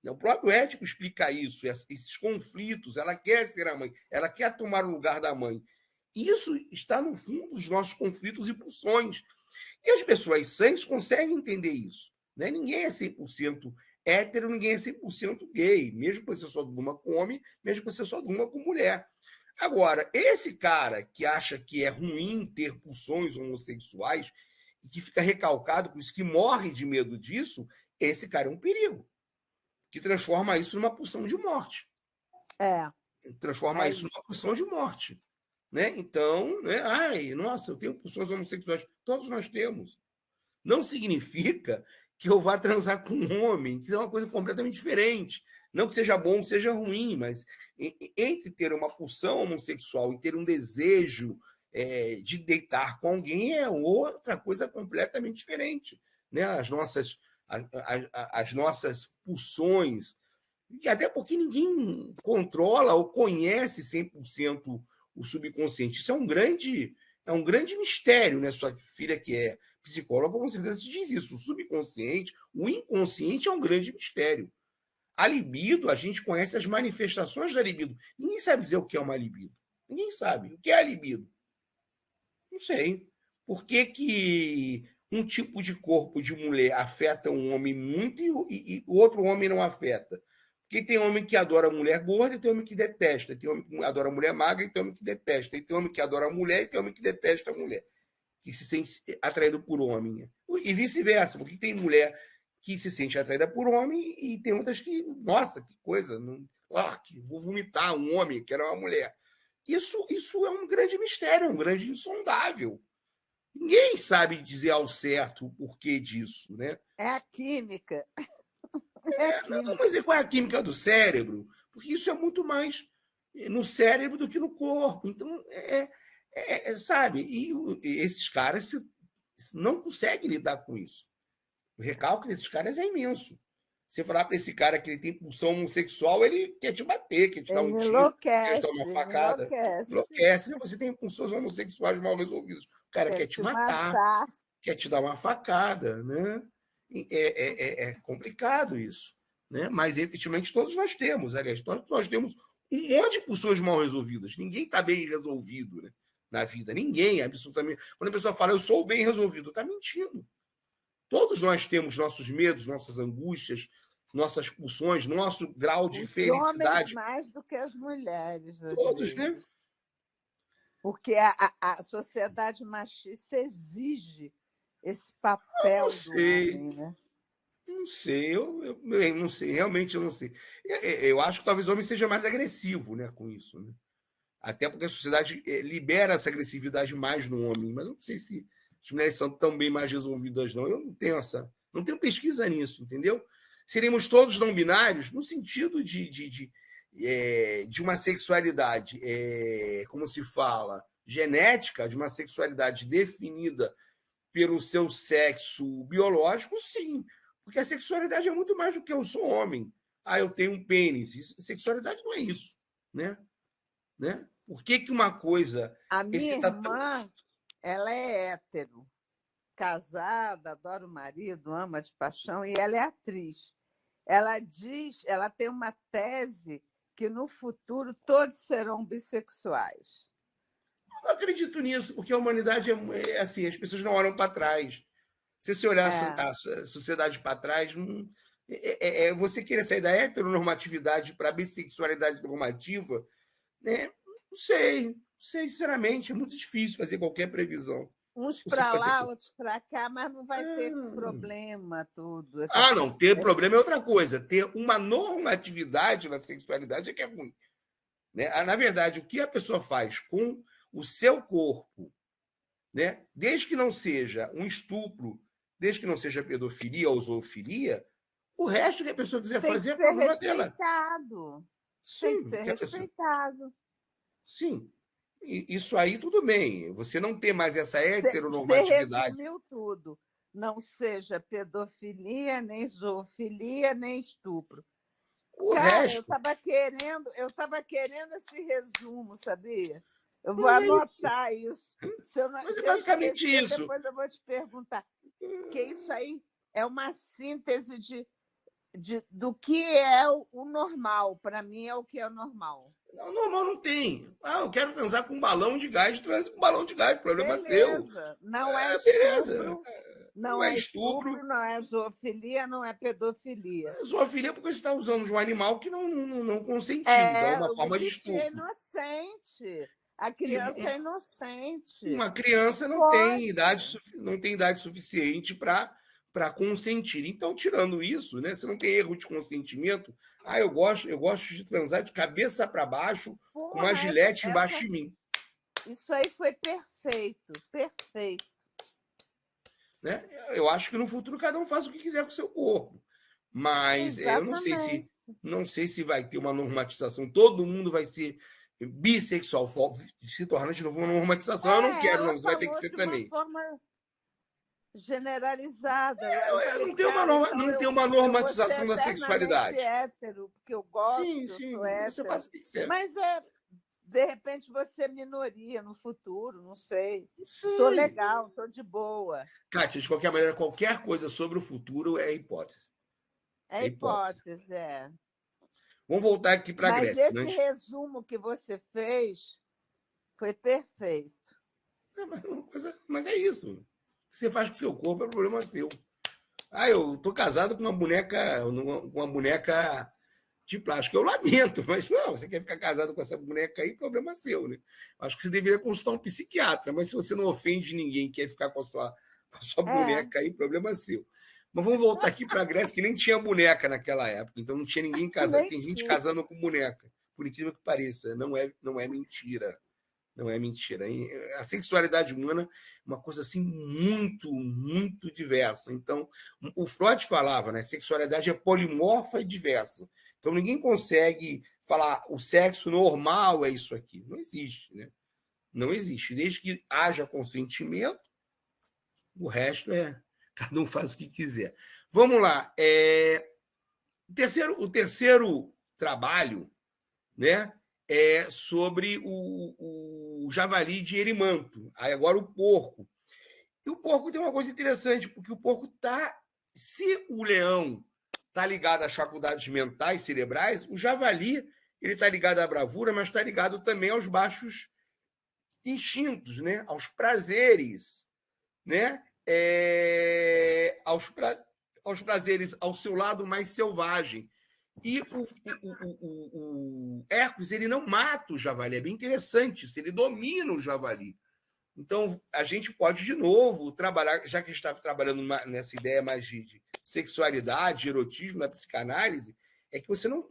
O próprio ético explica isso, esses conflitos. Ela quer ser a mãe, ela quer tomar o lugar da mãe. Isso está no fundo dos nossos conflitos e pulsões. E as pessoas sãs conseguem entender isso. Né? Ninguém é 100% hétero, ninguém é 100% gay, mesmo que você só durma com homem, mesmo que você só durma com mulher. Agora, esse cara que acha que é ruim ter pulsões homossexuais e que fica recalcado com isso, que morre de medo disso, esse cara é um perigo, que transforma isso numa pulsão de morte. É, Transforma é isso isso. numa pulsão de morte. Né? Então, né? Ai, nossa, eu tenho pulsões homossexuais. Todos nós temos. Não significa que eu vá transar com um homem, que é uma coisa completamente diferente. Não que seja bom, que seja ruim, mas entre ter uma pulsão homossexual e ter um desejo de deitar com alguém é outra coisa completamente diferente. Né? As nossas pulsões, e até porque ninguém controla ou conhece 100% o subconsciente. Isso é um grande mistério, né? Sua filha que é psicóloga com certeza te diz isso. O subconsciente, o inconsciente é um grande mistério. A libido, a gente conhece as manifestações da libido. Ninguém sabe dizer o que é uma libido. Ninguém sabe. O que é a libido? Não sei. Por que um tipo de corpo de mulher afeta um homem muito e o outro homem não afeta? Porque tem homem que adora mulher gorda e tem homem que detesta. Tem homem que adora mulher magra e tem homem que detesta. E tem homem que adora mulher e tem homem que detesta a mulher. Que se sente atraído por homem. E vice-versa, porque tem mulher que se sente atraída por homem e tem outras que, nossa, que coisa, não, que vou vomitar um homem, que era uma mulher. Isso é um grande mistério, é um grande insondável. Ninguém sabe dizer ao certo o porquê disso, né? É a química. É a Não, química. mas qual é a química do cérebro? Porque isso é muito mais no cérebro do que no corpo. Então, sabe? E esses caras não conseguem lidar com isso. O recalque desses caras é imenso. Você falar para esse cara que ele tem pulsão homossexual, ele quer te bater, quer te dar um tiro, quer te dar uma Ele facada. enlouquece. Enlouquece. Você tem pulsões homossexuais mal resolvidas. O cara Quer quer te te matar, matar. quer te dar uma facada, né? É complicado isso, né? Mas efetivamente todos nós temos, aliás, todos nós temos um monte de pulsões mal resolvidas. Ninguém está bem resolvido, né, na vida. Ninguém, absolutamente. Quando a pessoa fala, eu sou bem resolvido, está mentindo. Todos nós temos nossos medos, nossas angústias, nossas pulsões, nosso grau de Os homens felicidade. mais do que as mulheres, às Todos, né? vezes. Porque a sociedade machista exige esse papel Não do sei. homem, né? Não sei, eu não sei, realmente eu não sei. Eu acho que talvez o homem seja mais agressivo, né, com isso, né? Até porque a sociedade libera essa agressividade mais no homem, mas eu não sei se as mulheres são tão bem mais resolvidas, não. Eu não tenho não tenho pesquisa nisso, entendeu? Seremos todos não binários no sentido de uma sexualidade, como se fala, genética, de uma sexualidade definida pelo seu sexo biológico, sim. Porque a sexualidade é muito mais do que eu sou homem. Ah, eu tenho um pênis. Sexualidade não é isso, né? Por que uma coisa A minha excita tanto? irmã, ela é hétero, casada, adora o marido, ama de paixão, e ela é atriz. Ela diz, ela tem uma tese que no futuro todos serão bissexuais. Eu não acredito nisso, porque a humanidade é assim, as pessoas não olham para trás. Se você olhar É, a sociedade para trás, você querer sair da heteronormatividade para a bissexualidade normativa, né? Não sei, não sei, sinceramente, é muito difícil fazer qualquer previsão. uns Não sei para fazer. lá, outros para cá, mas não vai ter esse problema todo. Não, ter problema é outra coisa. Ter uma normatividade na sexualidade é que é ruim. Né? Na verdade, o que a pessoa faz com o seu corpo, né? Desde que não seja um estupro, desde que não seja pedofilia ou zoofilia, o resto que a pessoa quiser Tem que fazer é ser problema dela. respeitado. Tem que Sim, ser que a pessoa. respeitado. Sim. Isso aí tudo bem. Você não ter mais essa Você heteronormatividade. resumiu tudo. Não seja pedofilia, nem zoofilia, nem estupro. O Cara, resto. eu estava querendo esse resumo, sabia? Eu vou Mas é, anotar isso. Se eu, não- mas é se eu basicamente esquecer, isso. depois eu vou te perguntar. Porque isso aí é uma síntese do que é o normal. Para mim, é o que é o normal. Não, normal não tem. Eu quero transar com um balão de gás, transe com um balão de gás, problema seu. Beleza. Não é Beleza. estupro, Não não é é estupro. estupro, não é zoofilia, não é pedofilia. Zoofilia é porque você está usando de um animal que não consentiu. Então é É, uma o forma de bichinho é estupro. inocente. A E criança é inocente. uma criança Pode. não tem idade suficiente para consentir. Então, tirando isso, né, você não tem erro de consentimento. Eu gosto de transar de cabeça para baixo com uma Porra, gilete embaixo de mim. isso aí foi perfeito, perfeito. Né? Eu acho que no futuro cada um faz o que quiser com o seu corpo. Mas eu Exatamente. não sei se vai ter uma normatização. Todo mundo vai ser bissexual, se torna de novo uma normatização. Eu não quero, não. Ela Você vai ter que falou ser de uma também. forma generalizada. Eu falei, Não tem cara, então não tem uma eu vou ser normatização da eternamente sexualidade. hétero, porque eu Sim, gosto, eu sou sim. Você faz hétero. o que quiser. Mas de repente você é minoria no futuro, não sei. Não Tô sei. legal, tô de boa. Kátia, de qualquer maneira, qualquer coisa sobre o futuro é hipótese. É É hipótese. hipótese, é. Vamos voltar aqui para a Mas Grécia. esse resumo que você fez foi perfeito. Mas é isso. O que você faz com o seu corpo é problema seu. Eu tô casado com uma boneca de plástico. Eu lamento, mas não, você quer ficar casado com essa boneca aí, problema seu, né? Acho que você deveria consultar um psiquiatra, mas se você não ofende ninguém e quer ficar com a sua É, boneca aí, problema seu. Mas vamos voltar aqui para a Grécia, que nem tinha boneca naquela época, então não tinha ninguém casando. nem Tem gente tinha. casando com boneca, por incrível que pareça, não é mentira. Não é mentira. A sexualidade humana é uma coisa assim muito, muito diversa. Então, o Freud falava, né? Sexualidade é polimorfa e diversa. Então, ninguém consegue falar o sexo normal é isso aqui. Não existe, né? Não existe. Desde que haja consentimento, o resto é cada um faz o que quiser. Vamos lá. O terceiro trabalho, né, é sobre o javali de Erimanto. Aí agora o porco. E o porco tem uma coisa interessante, porque o porco está. Se o leão está ligado às faculdades mentais, cerebrais, o javali ele está ligado à bravura, mas está ligado também aos baixos instintos, né? Aos prazeres, né? Aos prazeres, ao seu lado mais selvagem. E o Hércules ele não mata o javali, é bem interessante isso, ele domina o javali. Então, a gente pode, de novo, trabalhar, já que a gente está trabalhando nessa ideia mais de sexualidade, de erotismo na psicanálise, é que você não.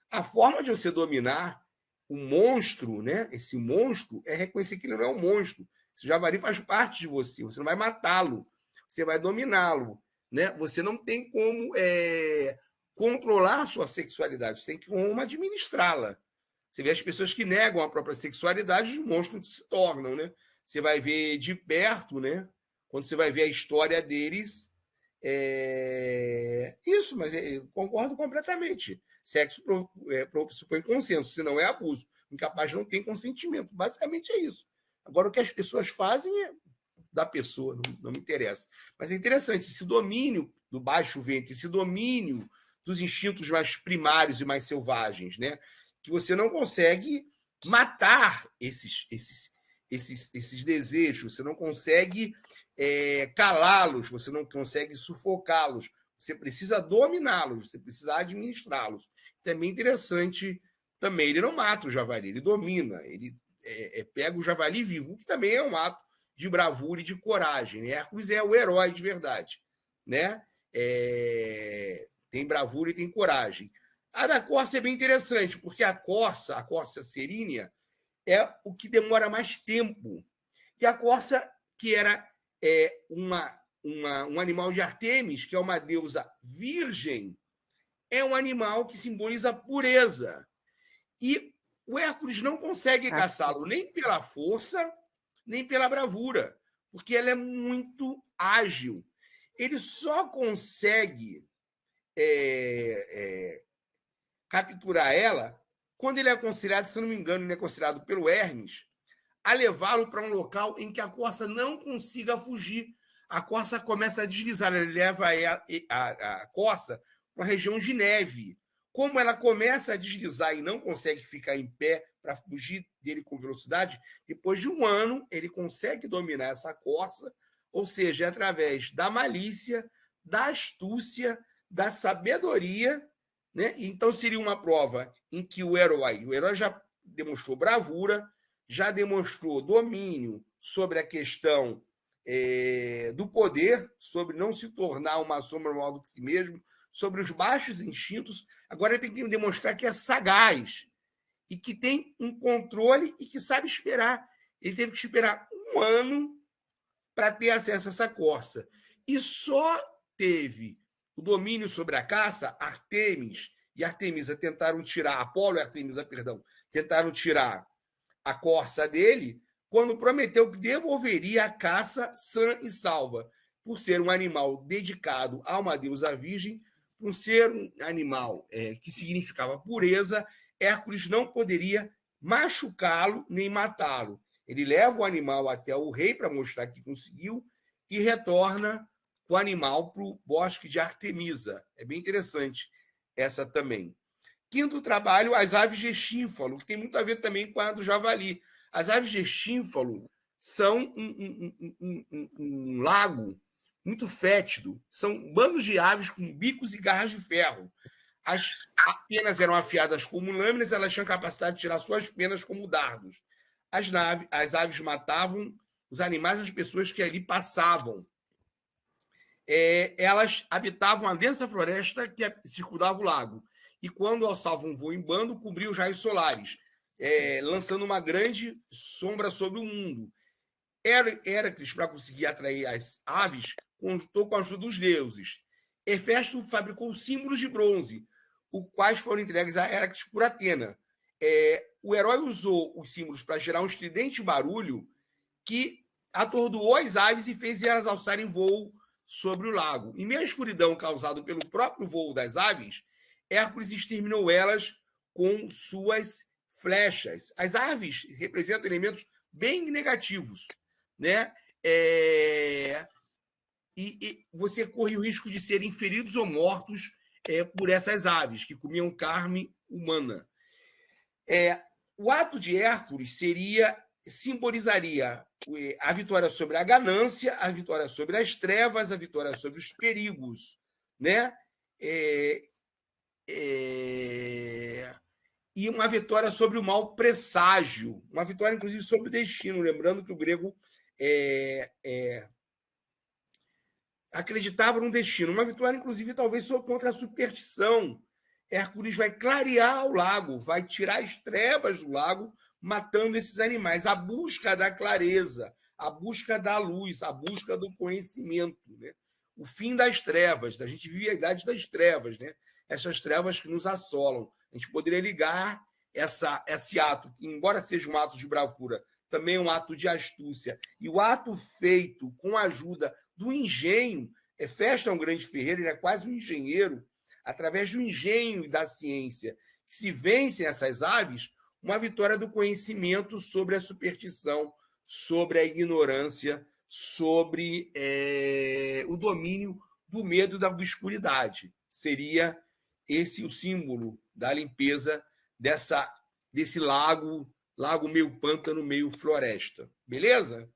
A forma de você dominar o monstro, né? Esse monstro, é reconhecer que ele não é um monstro. Esse javali faz parte de você, você não vai matá-lo, você vai dominá-lo. Né? Você não tem como controlar a sua sexualidade, você tem como administrá-la. Você vê as pessoas que negam a própria sexualidade, os monstros se tornam, né? Você vai ver de perto, né? Quando você vai ver a história deles, isso, mas concordo completamente. Sexo supõe consenso, se não é abuso. Incapaz não tem consentimento. Basicamente é isso. Agora, o que as pessoas fazem é da pessoa, não me interessa. Mas é interessante, esse domínio do baixo ventre, esse domínio dos instintos mais primários e mais selvagens, né? Que você não consegue matar esses desejos, você não consegue calá-los, você não consegue sufocá-los, você precisa dominá-los, você precisa administrá-los. Também interessante, também ele não mata o javali, ele domina, ele pega o javali vivo, o que também é um ato de bravura e de coragem. Né? Hércules é o herói de verdade, né? Tem bravura e tem coragem. A da corça é bem interessante, porque a corça serínia, é o que demora mais tempo. E a corça, que era um animal de Artemis, que é uma deusa virgem, é um animal que simboliza pureza. E o Hércules não consegue caçá-lo nem pela força, nem pela bravura, porque ela é muito ágil. Ele só consegue capturar ela quando ele é aconselhado, se não me engano, ele é aconselhado pelo Hermes a levá-lo para um local em que a corça não consiga fugir. A corça começa a deslizar, ele leva a corça para uma região de neve. Como ela começa a deslizar e não consegue ficar em pé para fugir dele com velocidade, depois de um ano ele consegue dominar essa corça, ou seja, através da malícia, da astúcia, da sabedoria, né? Então seria uma prova em que o herói já demonstrou bravura, já demonstrou domínio sobre a questão do poder, sobre não se tornar uma sombra maior do que si mesmo, sobre os baixos instintos. Agora ele tem que demonstrar que é sagaz e que tem um controle e que sabe esperar. Ele teve que esperar um ano para ter acesso a essa corça. E só teve o domínio sobre a caça, Artemis e Artemisa tentaram tirar, Apolo e Artemisa, perdão, tentaram tirar a corça dele, quando prometeu que devolveria a caça sã e salva, por ser um animal dedicado a uma deusa virgem, por ser um animal que significava pureza, Hércules não poderia machucá-lo nem matá-lo. Ele leva o animal até o rei para mostrar que conseguiu e retorna o animal para o bosque de Artemisa. É bem interessante essa também. Quinto trabalho, as aves de chínfalo, que tem muito a ver também com a do javali. As aves de chínfalo são um lago muito fétido. São bandos de aves com bicos e garras de ferro. penas eram afiadas como lâminas, elas tinham capacidade de tirar suas penas como dardos. As aves matavam os animais e as pessoas que ali passavam. Elas habitavam a densa floresta que circundava o lago. E quando alçavam um voo em bando, cobriam os raios solares, lançando uma grande sombra sobre o mundo. Héracles, para conseguir atrair as aves, contou com a ajuda dos deuses. Hefesto fabricou símbolos de bronze, os quais foram entregues a Héracles por Atena. O herói usou os símbolos para gerar um estridente barulho que atordoou as aves e fez elas alçarem voo sobre o lago. Em meio à escuridão causada pelo próprio voo das aves, Hércules exterminou elas com suas flechas. As aves representam elementos bem negativos, né? E você corre o risco de serem feridos ou mortos por essas aves que comiam carne humana. O ato de Hércules simbolizaria a vitória sobre a ganância, a vitória sobre as trevas, a vitória sobre os perigos, né? E uma vitória sobre o mau presságio, uma vitória, inclusive, sobre o destino, lembrando que o grego acreditava no destino, uma vitória, inclusive, talvez contra a superstição. Hércules vai clarear o lago, vai tirar as trevas do lago, matando esses animais. A busca da clareza, a busca da luz, a busca do conhecimento, né? O fim das trevas. A gente vive a idade das trevas, né? Essas trevas que nos assolam. A gente poderia ligar esse ato, que, embora seja um ato de bravura, também é um ato de astúcia. E o ato feito com a ajuda do engenho, Hefesto é um grande ferreiro, ele é quase um engenheiro, através do engenho e da ciência, que se vencem essas aves, uma vitória do conhecimento sobre a superstição, sobre a ignorância, sobre o domínio do medo da obscuridade. Seria esse o símbolo da limpeza desse lago meio pântano, meio floresta. Beleza?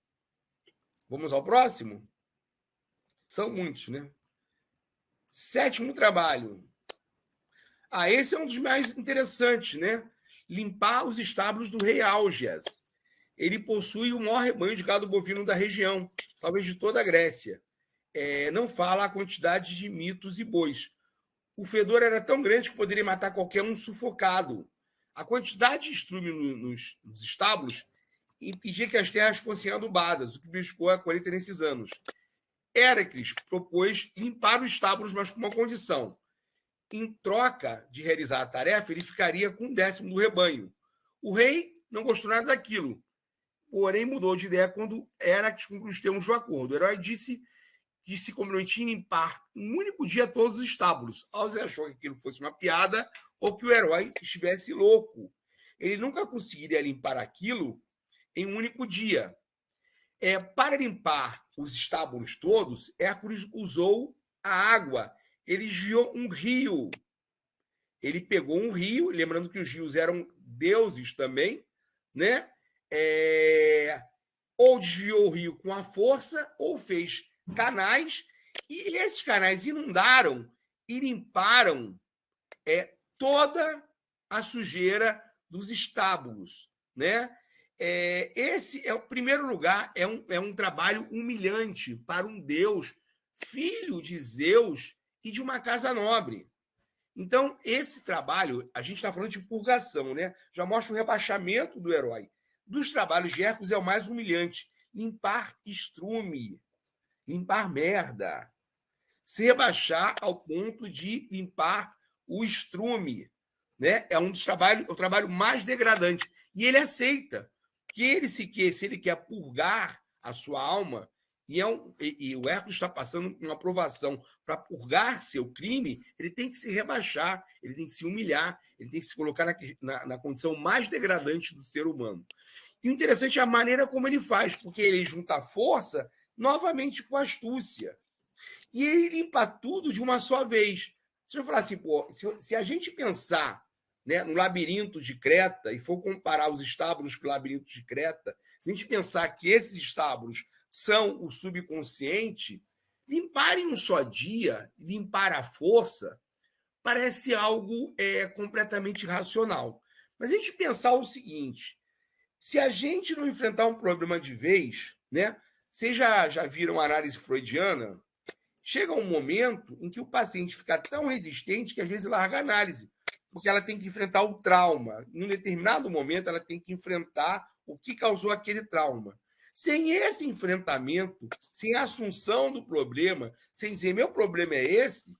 Vamos ao próximo? São muitos, né? 7º trabalho. Esse é um dos mais interessantes, né? Limpar os estábulos do rei Augeas. Ele possui o maior rebanho de gado bovino da região, talvez de toda a Grécia. Não fala a quantidade de mitos e bois. O fedor era tão grande que poderia matar qualquer um sufocado. A quantidade de estrume nos estábulos impedia que as terras fossem adubadas, o que buscou a colheita nesses anos. Héracles propôs limpar os estábulos, mas com uma condição. Em troca de realizar a tarefa, ele ficaria com 1/10 do rebanho. O rei não gostou nada daquilo, porém mudou de ideia quando Héracles concluiu os termos do acordo. O herói disse que se comprometia em limpar um único dia todos os estábulos. Augeas achou que aquilo fosse uma piada ou que o herói estivesse louco. Ele nunca conseguiria limpar aquilo em um único dia. Para limpar os estábulos todos, Hércules usou a água. Ele desviou um rio. Ele pegou um rio, lembrando que os rios eram deuses também, né? Ou desviou o rio com a força, ou fez canais, e esses canais inundaram e limparam toda a sujeira dos estábulos, né? Esse é o primeiro lugar, é um trabalho humilhante para um deus, filho de Zeus e de uma casa nobre. Então, esse trabalho, a gente está falando de purgação, né? Já mostra o rebaixamento do herói. Dos trabalhos de Hércules é o mais humilhante. Limpar estrume, limpar merda. Se rebaixar ao ponto de limpar o estrume, né? É o trabalho mais degradante. E ele aceita que se ele quer purgar a sua alma, e o Hércules está passando uma aprovação para purgar seu crime, ele tem que se rebaixar, ele tem que se humilhar, ele tem que se colocar na condição mais degradante do ser humano. E o interessante é a maneira como ele faz, porque ele junta a força novamente com a astúcia. E ele limpa tudo de uma só vez. Se eu falar assim, se a gente pensar, né, no labirinto de Creta e for comparar os estábulos com o labirinto de Creta, se a gente pensar que esses estábulos são o subconsciente, limpar em um só dia, limpar à força, parece algo completamente irracional. Mas a gente pensar o seguinte: se a gente não enfrentar um problema de vez, né? Vocês já viram a análise freudiana? Chega um momento em que o paciente fica tão resistente que às vezes larga a análise, porque ela tem que enfrentar o trauma. Em um determinado momento, ela tem que enfrentar o que causou aquele trauma. Sem esse enfrentamento, sem a assunção do problema, sem dizer meu problema é esse,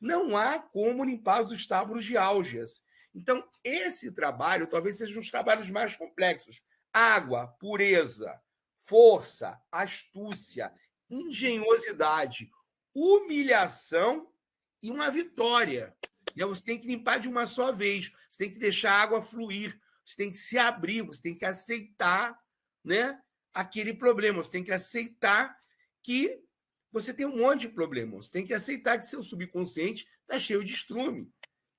não há como limpar os estábulos de álgias. Então, esse trabalho talvez seja um dos trabalhos mais complexos. Água, pureza, força, astúcia, engenhosidade, humilhação e uma vitória. Você tem que limpar de uma só vez. Você tem que deixar a água fluir. Você tem que se abrir. Você tem que aceitar, né, aquele problema. Você tem que aceitar que você tem um monte de problemas. Você tem que aceitar que seu subconsciente está cheio de estrume.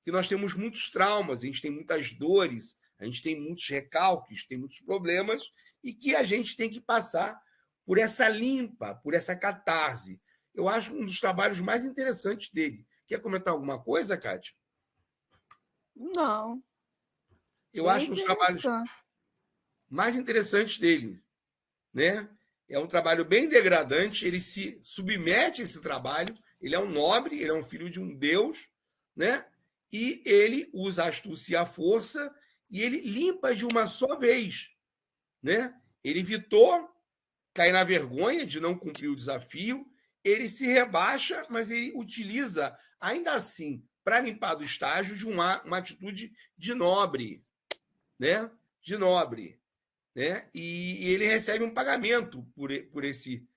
Que nós temos muitos traumas, a gente tem muitas dores, a gente tem muitos recalques, tem muitos problemas e que a gente tem que passar por essa limpa, por essa catarse. Eu acho um dos trabalhos mais interessantes dele. Quer comentar alguma coisa, Kátia? Não. Eu acho um dos trabalhos mais interessantes dele, né? É um trabalho bem degradante, ele se submete a esse trabalho, ele é um nobre, ele é um filho de um deus, né? E ele usa a astúcia e a força e ele limpa de uma só vez, né? Ele evitou cair na vergonha de não cumprir o desafio, ele se rebaixa, mas ele utiliza, ainda assim, para limpar do estágio, de uma atitude de nobre, né? De nobre, né? E ele recebe um pagamento por esse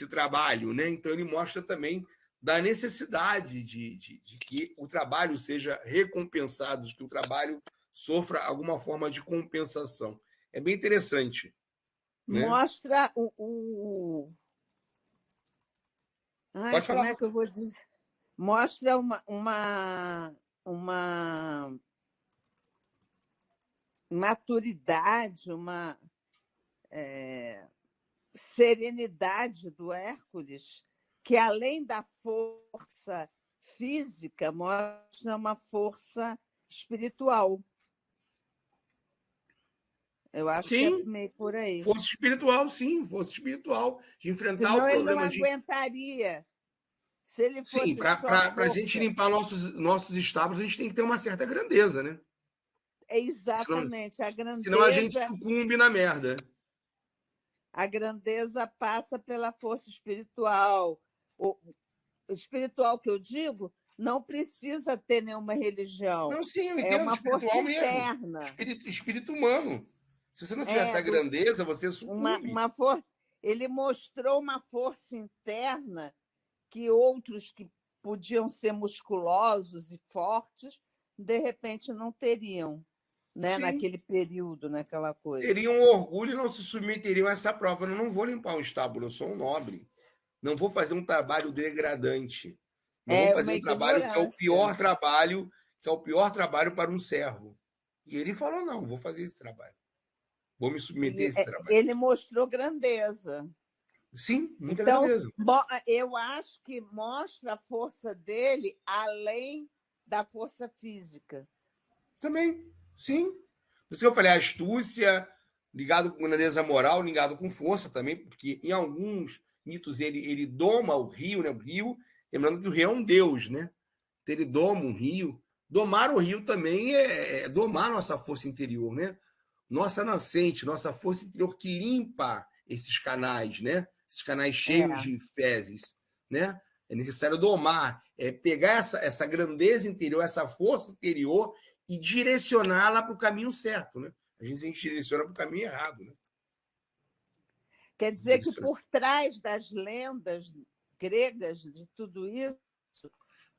trabalho, né? Então ele mostra também da necessidade de que o trabalho seja recompensado, de que o trabalho sofra alguma forma de compensação. É bem interessante. Né? Mostra Ai, Pode como falar. é que eu vou dizer? Mostra uma maturidade, uma serenidade do Hércules, que além da força física, mostra uma força espiritual. Eu acho que é Sim, meio por aí. força espiritual, sim, força espiritual, de enfrentar o Senão ele não problema de. aguentaria. Se ele Sim, fosse só para a gente força. limpar nossos estábulos, a gente tem que ter uma certa grandeza, né? É Senão, exatamente, senão a gente sucumbe na merda. a grandeza passa pela força espiritual. O espiritual que eu digo não precisa ter nenhuma religião. Não, sim, eu É entendo, uma força espiritual mesmo. interna. Espírito humano. Se você não tiver É essa do, grandeza, você sucumbe. uma for... Ele mostrou uma força interna que outros que podiam ser musculosos e fortes, de repente não teriam, né? Sim. Naquele período, naquela coisa. Teriam orgulho e não se submeteriam a essa prova. Eu não vou limpar um estábulo, eu sou um nobre. Não vou fazer um trabalho degradante. Não vou É fazer uma um trabalho que é o ignorância. pior trabalho, que é o pior trabalho para um servo. E ele falou: não, vou fazer esse trabalho. Vou me submeter a E esse trabalho. ele mostrou grandeza. Sim, muita Então, grandeza. eu acho que mostra a força dele além da força física. Também, sim. Por isso que eu falei, astúcia, ligado com grandeza moral, ligado com força também, porque em alguns mitos ele doma o rio, né? O rio, lembrando que o rio é um deus, né? Então ele doma um rio. Domar o rio também é domar nossa força interior, né? Nossa nascente, nossa força interior que limpa esses canais, né? Esses canais cheios É. de fezes, né? É necessário domar, pegar essa grandeza interior, essa força interior e direcioná-la para o caminho certo, né? Às vezes a gente direciona para o caminho errado, né? Quer dizer que por trás das lendas gregas de tudo isso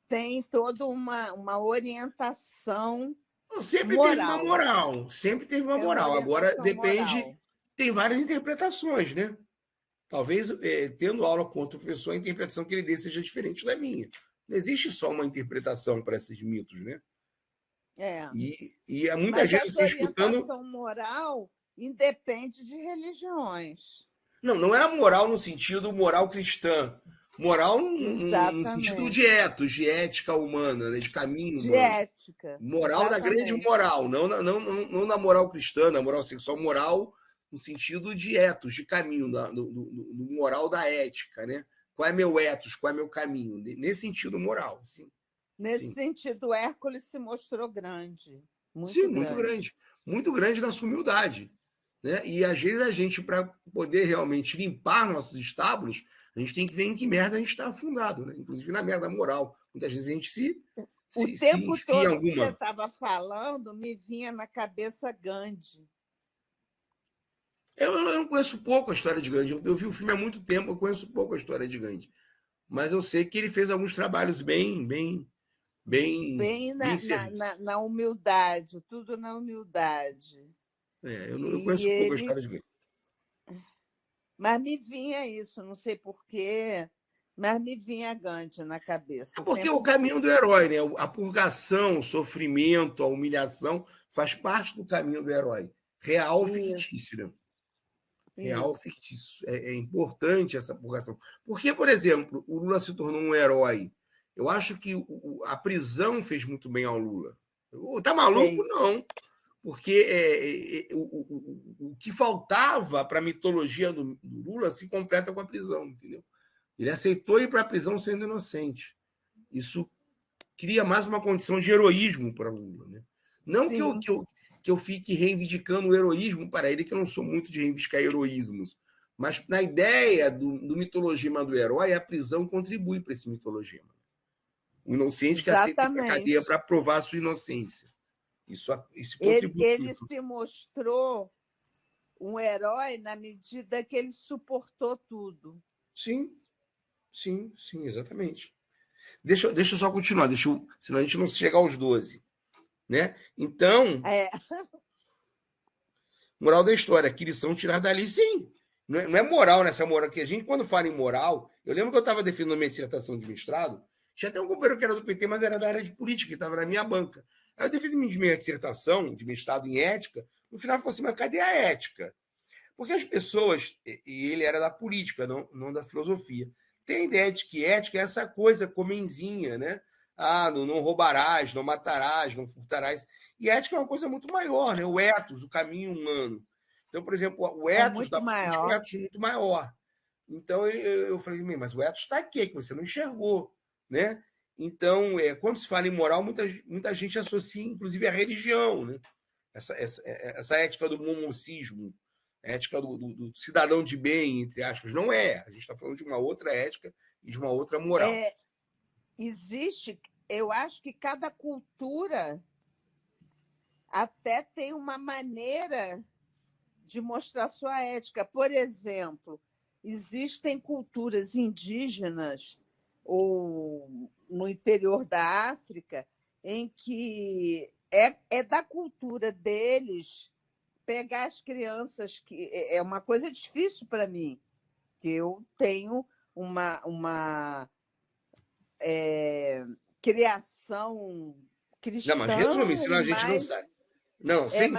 tem toda uma orientação Sempre teve uma moral. moral, sempre teve uma Tem uma moral. Agora orientação depende, moral. tem várias interpretações, né? Talvez, tendo aula com outro professor, a interpretação que ele dê seja diferente da minha. Não existe só uma interpretação para esses mitos, né? É. E muitas Mas vezes essa você escutando. orientação moral independe de religiões. Não, não é a moral no sentido moral cristã. Moral no sentido de Exatamente. ethos, de ética humana, né? De caminho De humano. ética, Moral da grande exatamente. moral, não na moral cristã, na moral sexual, moral no sentido de ethos, de caminho, do moral da ética, né? Qual é meu ethos, qual é meu caminho? Nesse sentido moral, sim, Nesse sim. sentido, Hércules se mostrou grande, Sim, muito grande. muito grande na sua humildade, né? E às vezes a gente, para poder realmente limpar nossos estábulos, a gente tem que ver em que merda a gente está afundado, né? Inclusive na merda moral. Muitas vezes a gente O se tempo enfia em todo que você alguma. estava falando, me vinha na cabeça Gandhi. Eu não conheço pouco a história de Gandhi. Eu vi o filme há muito tempo, eu conheço pouco a história de Gandhi. Mas eu sei que ele fez alguns trabalhos Bem bem serviços. na humildade, tudo na humildade. Eu E conheço pouco a ele. história de Gandhi. Mas me vinha isso, não sei porquê, mas me vinha Gandhi na É cabeça o porque é o tempo caminho todo. do herói, né? A purgação, o sofrimento, a humilhação faz parte do caminho do herói. Real ou Isso, fictício, né? Real ou isso. fictício. É importante essa purgação. Porque, por exemplo, o Lula se tornou um herói. Eu acho que a prisão fez muito bem ao Lula. Tá maluco? Fez. Não. Porque o que faltava para a mitologia do Lula se completa com a prisão, entendeu? Ele aceitou ir para a prisão sendo inocente. Isso cria mais uma condição de heroísmo para o Lula. Né? Não Sim, que eu fique reivindicando o heroísmo para ele, que eu não sou muito de reivindicar heroísmos. Mas na ideia do mitologema do herói, a prisão contribui para esse mitologema. O inocente que aceita ir para a cadeia exatamente. para provar a sua inocência. Isso Ele, contribui ele muito. se mostrou um herói na medida que ele suportou tudo. Sim, sim, exatamente. Deixa eu só continuar, senão a gente não chega aos 12. Né? Então, É, moral da história, que lição tirar dali, sim. Não é moral nessa moral que a gente, quando fala em moral, eu lembro que eu estava defendendo minha dissertação de mestrado, tinha até um companheiro que era do PT, mas era da área de política, que estava na minha banca. Aí eu defendi minha dissertação de mestrado em ética, no final ficou assim, mas cadê a ética? Porque as pessoas, e ele era da política, não da filosofia, tem a ideia de que ética é essa coisa comenzinha, né? Ah, não roubarás, não matarás, não furtarás. E ética é uma coisa muito maior, né? O ethos, o caminho humano. Então, por exemplo, o é ethos da muito política é um maior. ethos muito maior. Então, eu falei, mas o ethos está aqui, que você não enxergou, né? Então, quando se fala em moral, muita gente associa, inclusive, a religião, né? Essa ética do momocismo, a ética do cidadão de bem, entre aspas, não é. A gente está falando de uma outra ética e de uma outra moral. É, existe, eu acho que cada cultura até tem uma maneira de mostrar sua ética. Por exemplo, existem culturas indígenas ou no interior da África em que é da cultura deles pegar as crianças, que é uma coisa difícil para mim, que eu tenho uma criação Não, mas cristã, resume, senão a gente não mas sabe. Não, sem.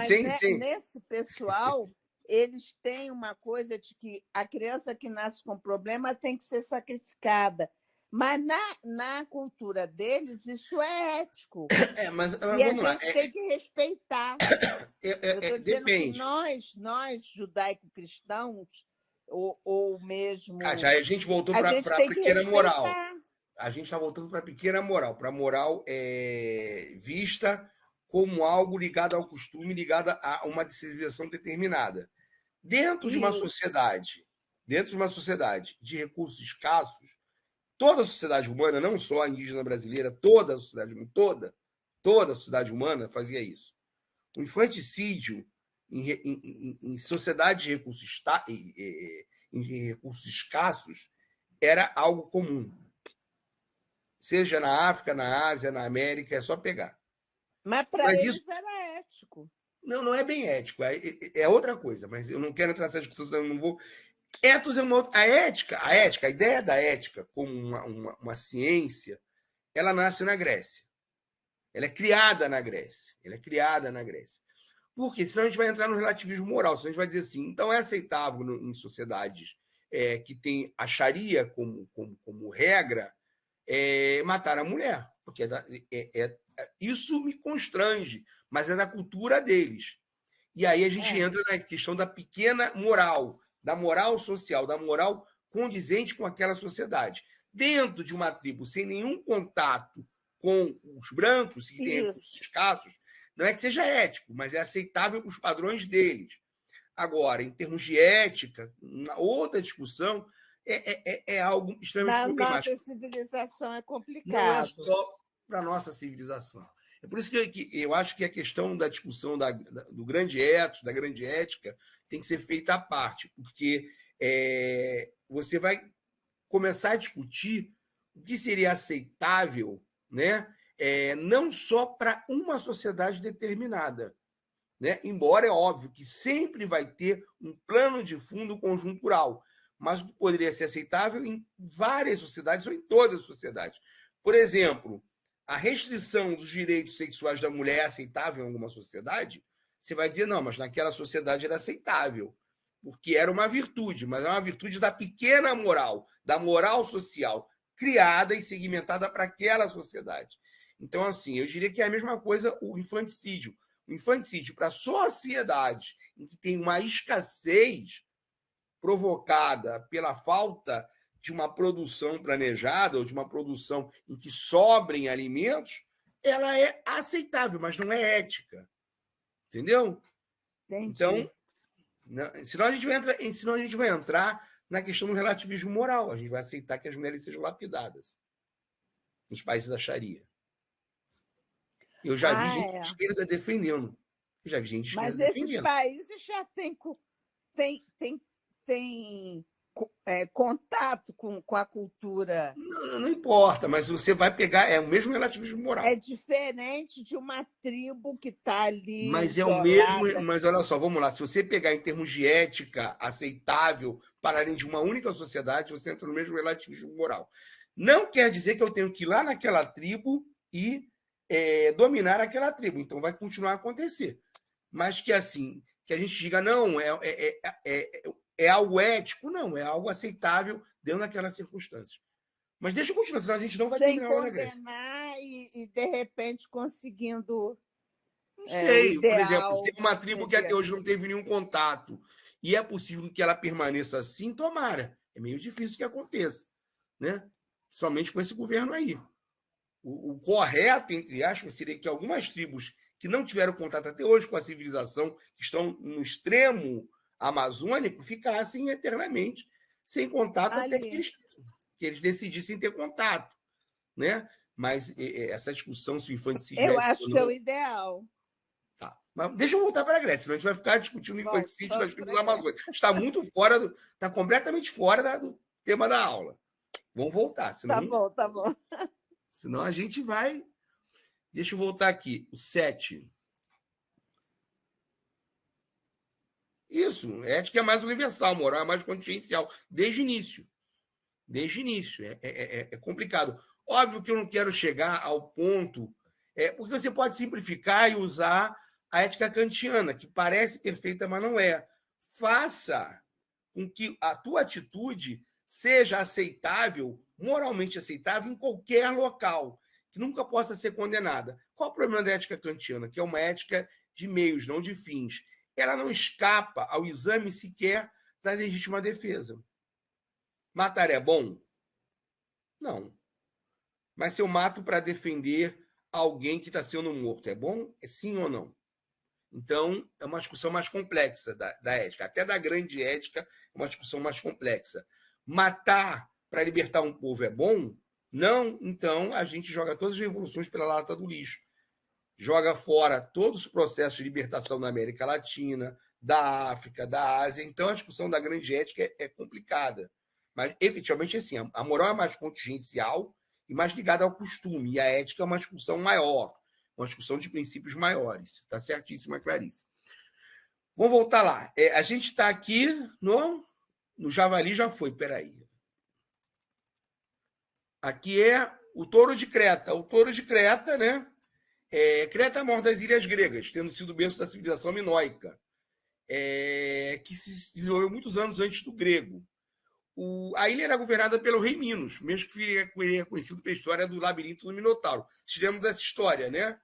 nesse pessoal, eles têm uma coisa de que a criança que nasce com problema tem que ser sacrificada. Mas na cultura deles, isso é ético. Mas E a vamos lá. gente tem que respeitar. Eu estou dizendo que Depende. nós judaico-cristãos, ou Já mesmo. a gente voltou A para gente a tem que pequena moral. respeitar. A gente está voltando para a pequena moral, para a moral vista como algo ligado ao costume, ligado a uma civilização determinada. Dentro de uma Isso. sociedade, de recursos escassos, toda a sociedade humana, não só a indígena brasileira, toda a sociedade humana, toda a sociedade humana fazia isso. O infanticídio em sociedade de em recursos escassos era algo comum. Seja na África, na Ásia, na América, é só pegar. Mas para Mas isso eles era ético. não é bem ético, é outra coisa, mas eu não quero entrar nessa discussão, senão eu não vou. Ethos é uma outra. A ideia da ética como uma ciência, ela nasce na Grécia. Ela é criada na Grécia. Ela é criada na Grécia. Por quê? Senão a gente vai entrar no relativismo moral. Senão a gente vai dizer assim, então é aceitável em sociedades que tem a Sharia como regra, matar a mulher. Porque isso me constrange, mas é da cultura deles. E aí a gente entra na questão da pequena moral, da moral social, da moral condizente com aquela sociedade. Dentro de uma tribo, sem nenhum contato com os brancos, que tem recursos escassos, não é que seja ético, mas é aceitável para os padrões deles. Agora, em termos de ética, outra discussão é algo extremamente problemático. Na nossa civilização é complicado. Não é só para a nossa civilização. É por isso que eu acho que a questão da discussão do grande ethos, da grande ética, tem que ser feita à parte, porque você vai começar a discutir o que seria aceitável, né? Não só para uma sociedade determinada. Né? Embora é óbvio que sempre vai ter um plano de fundo conjuntural, mas poderia ser aceitável em várias sociedades ou em todas as sociedades. Por exemplo, a restrição dos direitos sexuais da mulher é aceitável em alguma sociedade? Você vai dizer, não, mas naquela sociedade era aceitável, porque era uma virtude, mas é uma virtude da pequena moral, da moral social, criada e segmentada para aquela sociedade. Então, assim, eu diria que é a mesma coisa o infanticídio. O infanticídio para sociedades em que tem uma escassez provocada pela falta de uma produção planejada ou de uma produção em que sobrem alimentos, ela é aceitável, mas não é ética. Entendeu? Entendi. Então, senão a gente vai entrar na questão do relativismo moral. A gente vai aceitar que as mulheres sejam lapidadas nos países da Sharia. Eu já vi gente de esquerda defendendo. Eu já vi gente de esquerda defendendo. Mas esses países já têm contato com a cultura. Não importa, mas você vai pegar, é o mesmo relativismo moral. É diferente de uma tribo que está ali. Mas isolada. é o mesmo. Mas olha só, vamos lá. Se você pegar em termos de ética aceitável para além de uma única sociedade, você entra no mesmo relativismo moral. Não quer dizer que eu tenho que ir lá naquela tribo e dominar aquela tribo. Então vai continuar a acontecer. Mas que assim, que a gente diga, não, é algo ético, não, é algo aceitável dentro daquelas circunstâncias. Mas deixa eu continuar, senão a gente não vai terminar mais a Grécia. Sem condenar e, de repente, conseguindo. Não sei, por exemplo, se tem uma tribo que até hoje não teve nenhum contato e é possível que ela permaneça assim, tomara. É meio difícil que aconteça, né? Somente com esse governo aí. O correto, entre aspas, seria que algumas tribos que não tiveram contato até hoje com a civilização, que estão no extremo amazônico, ficassem eternamente sem contato até que eles decidissem ter contato, né? Mas essa discussão se o infanticídio eu acho que é o ideal. Tá. Mas deixa eu voltar para a Grécia, senão a gente vai ficar discutindo infanticídio das tribos amazônicas. Está muito fora, está completamente fora do tema da aula. Vamos voltar, senão. Tá bom. Senão a gente vai. Deixa eu voltar aqui. O 7. Isso, ética é mais universal, moral é mais contingencial, desde o início. Desde o início. É complicado. Óbvio que eu não quero chegar ao ponto. Porque você pode simplificar e usar a ética kantiana, que parece perfeita, mas não é. Faça com que a tua atitude seja aceitável, moralmente aceitável, em qualquer local, que nunca possa ser condenada. Qual o problema da ética kantiana? Que é uma ética de meios, não de fins. Ela não escapa ao exame sequer da legítima defesa. Matar é bom? Não. Mas se eu mato para defender alguém que está sendo morto, é bom? É sim ou não? Então, é uma discussão mais complexa da ética. Até da grande ética, é uma discussão mais complexa. Matar para libertar um povo é bom? Não, então a gente joga todas as revoluções pela lata do lixo. Joga fora todos os processos de libertação da América Latina, da África, da Ásia. Então, a discussão da grande ética é complicada. Mas, efetivamente, assim, a moral é mais contingencial e mais ligada ao costume. E a ética é uma discussão maior, uma discussão de princípios maiores. Está certíssima, Clarice. Vamos voltar lá. A gente está aqui no Javali, já foi, peraí. Aqui é o Touro de Creta. O Touro de Creta, né? Creta é a maior das ilhas gregas, tendo sido o berço da civilização minoica, que se desenvolveu muitos anos antes do grego. a ilha era governada pelo rei Minos, mesmo que ele é conhecido pela história do labirinto do Minotauro. Vocês lembram dessa história, né?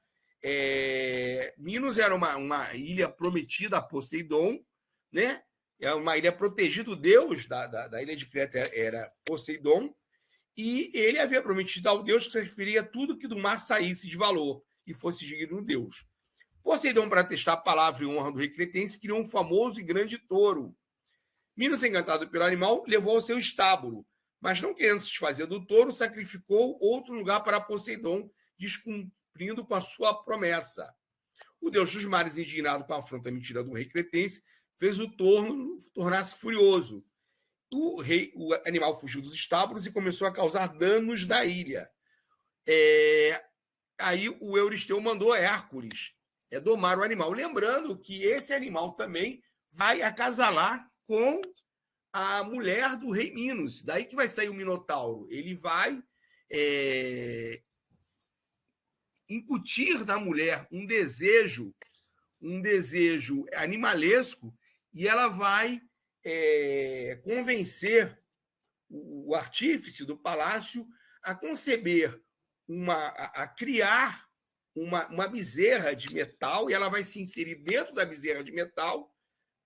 Minos era uma ilha prometida a Poseidon, né? É uma ilha protegida, o deus da ilha de Creta era Poseidon, e ele havia prometido ao deus que se referia a tudo que do mar saísse de valor e fosse digno de Deus. Poseidon, para testar a palavra e honra do rei cretense, criou um famoso e grande touro. Minos, encantado pelo animal, levou ao seu estábulo, mas não querendo se desfazer do touro, sacrificou outro lugar para Poseidon, descumprindo com a sua promessa. O deus dos mares, indignado com a afronta mentira do rei cretense, fez o touro tornar-se furioso. O animal fugiu dos estábulos e começou a causar danos na ilha. Aí o Euristeu mandou Hércules domar o animal. Lembrando que esse animal também vai acasalar com a mulher do rei Minos. Daí que vai sair o Minotauro. Ele vai incutir na mulher um desejo animalesco, e ela vai convencer o artífice do palácio a conceber a criar uma bezerra de metal, e ela vai se inserir dentro da bezerra de metal,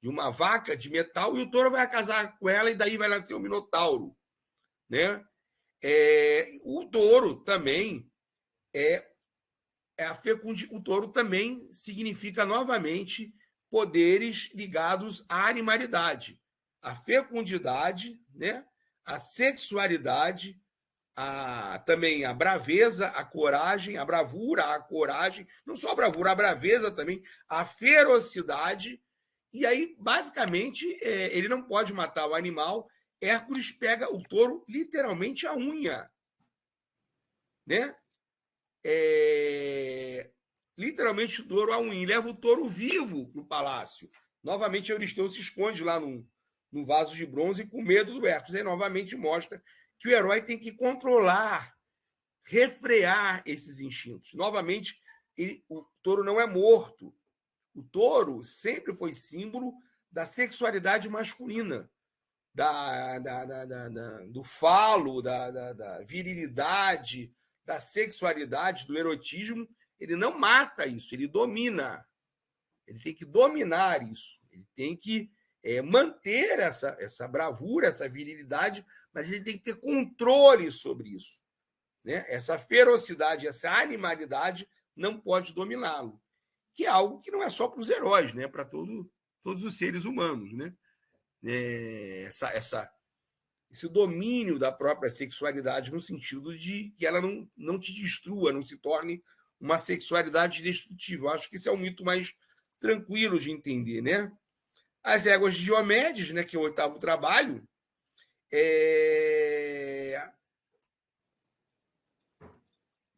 de uma vaca de metal, e o touro vai casar com ela, e daí vai nascer o Minotauro, né? O touro também o touro também significa novamente poderes ligados à animalidade, à fecundidade, né? À sexualidade, também a braveza, a coragem, a bravura, a coragem, não só a bravura, a braveza também, a ferocidade. E aí, basicamente, ele não pode matar o animal. Hércules pega o touro literalmente à unha, né? Literalmente o touro à unha, e leva o touro vivo para o palácio. Novamente, Euristeu se esconde lá no vaso de bronze com medo do Hércules. Aí, novamente, mostra que o herói tem que controlar, refrear esses instintos. Novamente, o touro não é morto. O touro sempre foi símbolo da sexualidade masculina, do falo, da virilidade, da sexualidade, do erotismo. Ele não mata isso, ele domina. Ele tem que dominar isso. Ele tem que manter essa bravura, essa virilidade, mas ele tem que ter controle sobre isso, né? Essa ferocidade, essa animalidade não pode dominá-lo, que é algo que não é só para os heróis, né? Para todos os seres humanos, né? Esse domínio da própria sexualidade, no sentido de que ela não te destrua, não se torne uma sexualidade destrutiva. Eu acho que isso é um mito mais tranquilo de entender, né? As éguas de Diomedes, né, que é o 8º trabalho,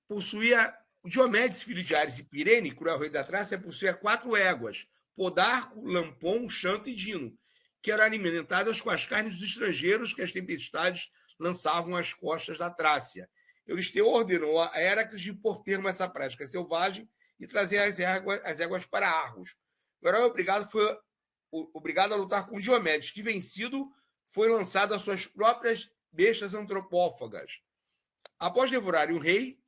possuía Diomedes, filho de Ares e Pirene, cruel rei da Trácia, possuía 4 éguas, Podarco, Lampon, Xanto e Dino, que eram alimentadas com as carnes dos estrangeiros que as tempestades lançavam às costas da Trácia. Euristeu ordenou a Héracles de pôr termo a essa prática selvagem e trazer as éguas para Argos. O herói foi obrigado a lutar com Diomedes, que, vencido, foi lançado às suas próprias bestas antropófagas. Após devorarem o rei,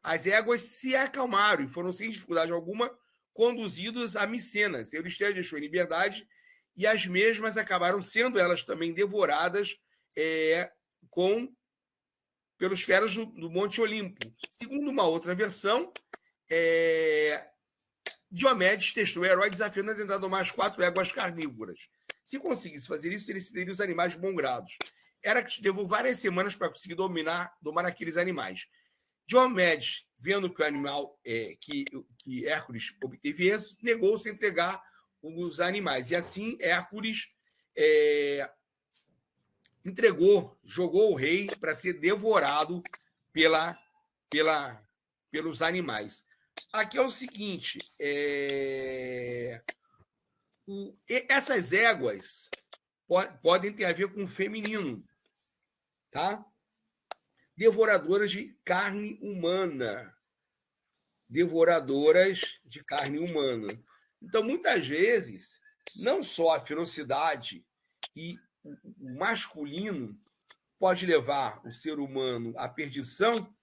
as éguas se acalmaram e foram, sem dificuldade alguma, conduzidos a Micenas. Euristeu deixou em liberdade, e as mesmas acabaram sendo elas também devoradas pelos feras do Monte Olimpo. Segundo uma outra versão, Diomedes testou o herói desafiando a tentar domar as 4 éguas carnívoras. Se conseguisse fazer isso, ele cederia os animais bom-grados. Héracles levou várias semanas para conseguir domar aqueles animais. Diomedes, vendo que o animal que Hércules obteve êxito, negou-se a entregar os animais. E assim Hércules jogou o rei para ser devorado pelos animais. Aqui é o seguinte: essas éguas podem ter a ver com o feminino, tá? Devoradoras de carne humana. Devoradoras de carne humana. Então, muitas vezes, não só a ferocidade e o masculino pode levar o ser humano à perdição,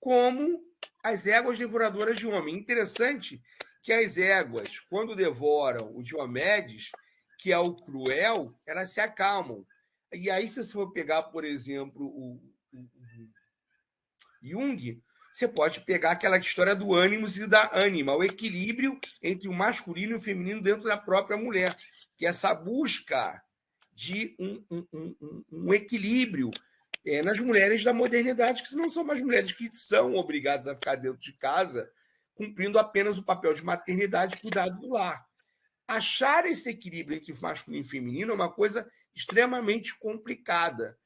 como as éguas devoradoras de homem. Interessante que as éguas, quando devoram o Diomedes, que é o cruel, elas se acalmam. E aí, se você for pegar, por exemplo, o Jung, você pode pegar aquela história do ânimos e da ânima, o equilíbrio entre o masculino e o feminino dentro da própria mulher, que é essa busca de um equilíbrio nas mulheres da modernidade, que não são mais mulheres que são obrigadas a ficar dentro de casa, cumprindo apenas o papel de maternidade e cuidado do lar. Achar esse equilíbrio entre masculino e feminino é uma coisa extremamente complicada.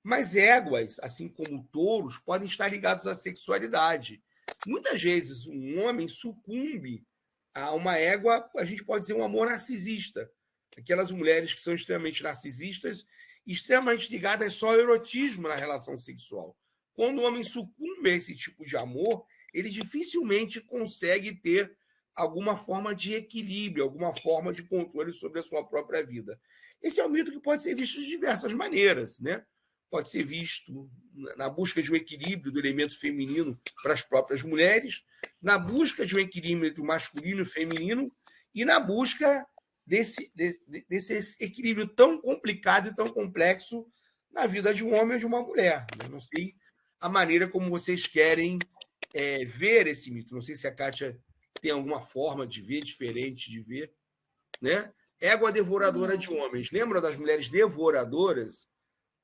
Mas éguas, assim como touros, podem estar ligados à sexualidade. Muitas vezes um homem sucumbe a uma égua, a gente pode dizer um amor narcisista. Aquelas mulheres que são extremamente narcisistas e extremamente ligadas só ao erotismo na relação sexual. Quando o homem sucumbe a esse tipo de amor, ele dificilmente consegue ter alguma forma de equilíbrio, alguma forma de controle sobre a sua própria vida. Esse é um mito que pode ser visto de diversas maneiras, né? Pode ser visto na busca de um equilíbrio do elemento feminino para as próprias mulheres, na busca de um equilíbrio entre o masculino e o feminino e na busca desse equilíbrio tão complicado e tão complexo na vida de um homem ou de uma mulher. Eu não sei a maneira como vocês querem ver esse mito. Não sei se a Kátia tem alguma forma de ver, diferente de ver. Né? Égua devoradora de homens. Lembra das mulheres devoradoras?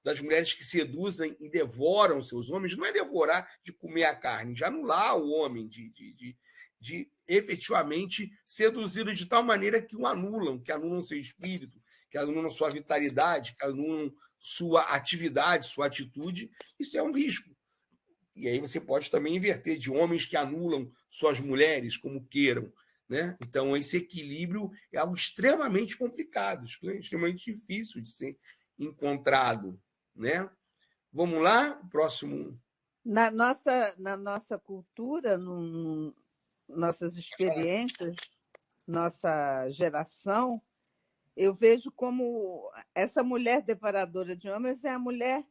Das mulheres que seduzem e devoram seus homens? Não é devorar de comer a carne, de anular o homem, de efetivamente seduzi-lo de tal maneira que anulam seu espírito, que anulam sua vitalidade, que anulam sua atividade, sua atitude. Isso é um risco. E aí você pode também inverter de homens que anulam suas mulheres, como queiram. Né? Então, esse equilíbrio é algo extremamente complicado, extremamente difícil de ser encontrado. Né? Vamos lá, próximo. Na nossa cultura, nossas experiências, nossa geração, eu vejo como essa mulher devoradora de homens é a mulher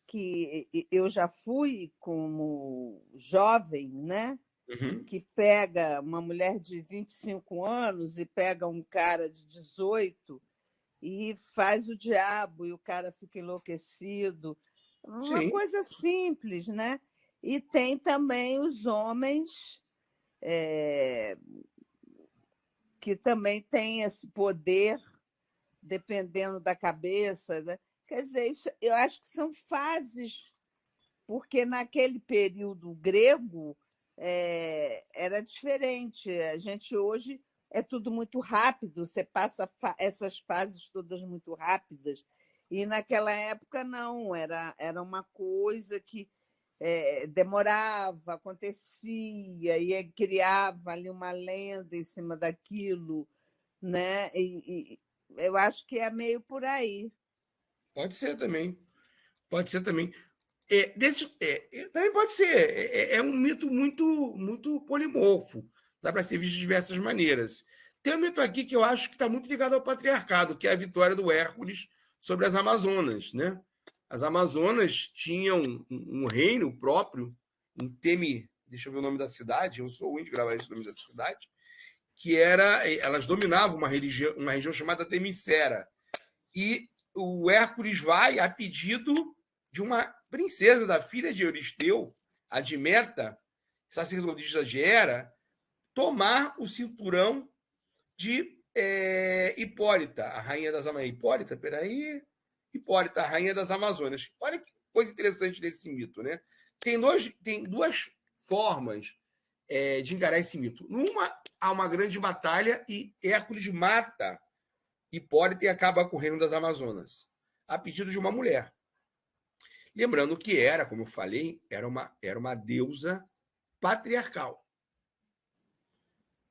que eu já fui como jovem, né? Uhum. Que pega uma mulher de 25 anos e pega um cara de 18 e faz o diabo e o cara fica enlouquecido. Uma Sim, coisa simples, né? E tem também os homens que também têm esse poder, dependendo da cabeça. Né? Quer dizer, isso, eu acho que são fases, porque naquele período grego era diferente. A gente hoje é tudo muito rápido, você passa essas fases todas muito rápidas. E naquela época não, era uma coisa que demorava, acontecia, e criava ali uma lenda em cima daquilo, né? E eu acho que é meio por aí. pode ser também. Pode ser também. Também pode ser. É um mito muito polimorfo. Dá para ser visto de diversas maneiras. Tem um mito aqui que eu acho que está muito ligado ao patriarcado, que é a vitória do Hércules sobre as Amazonas. Né? As Amazonas tinham um reino próprio em Temi. Deixa eu ver o nome da cidade. Eu sou ruim de gravar esse nome da cidade. Que era. Elas dominavam uma região chamada Temicera. E o Hércules vai a pedido de uma princesa da filha de Euristeu, Admeta, sacerdotisa de Hera, tomar o cinturão de Hipólita, a rainha das Amazonas. Hipólita, peraí. Hipólita, a rainha das Amazonas. Olha que coisa interessante nesse mito, né? Tem duas formas de encarar esse mito. Numa, há uma grande batalha e Hércules mata Hipólita acaba com o reino das Amazonas, a pedido de uma mulher. Lembrando que era, como eu falei, era uma deusa patriarcal.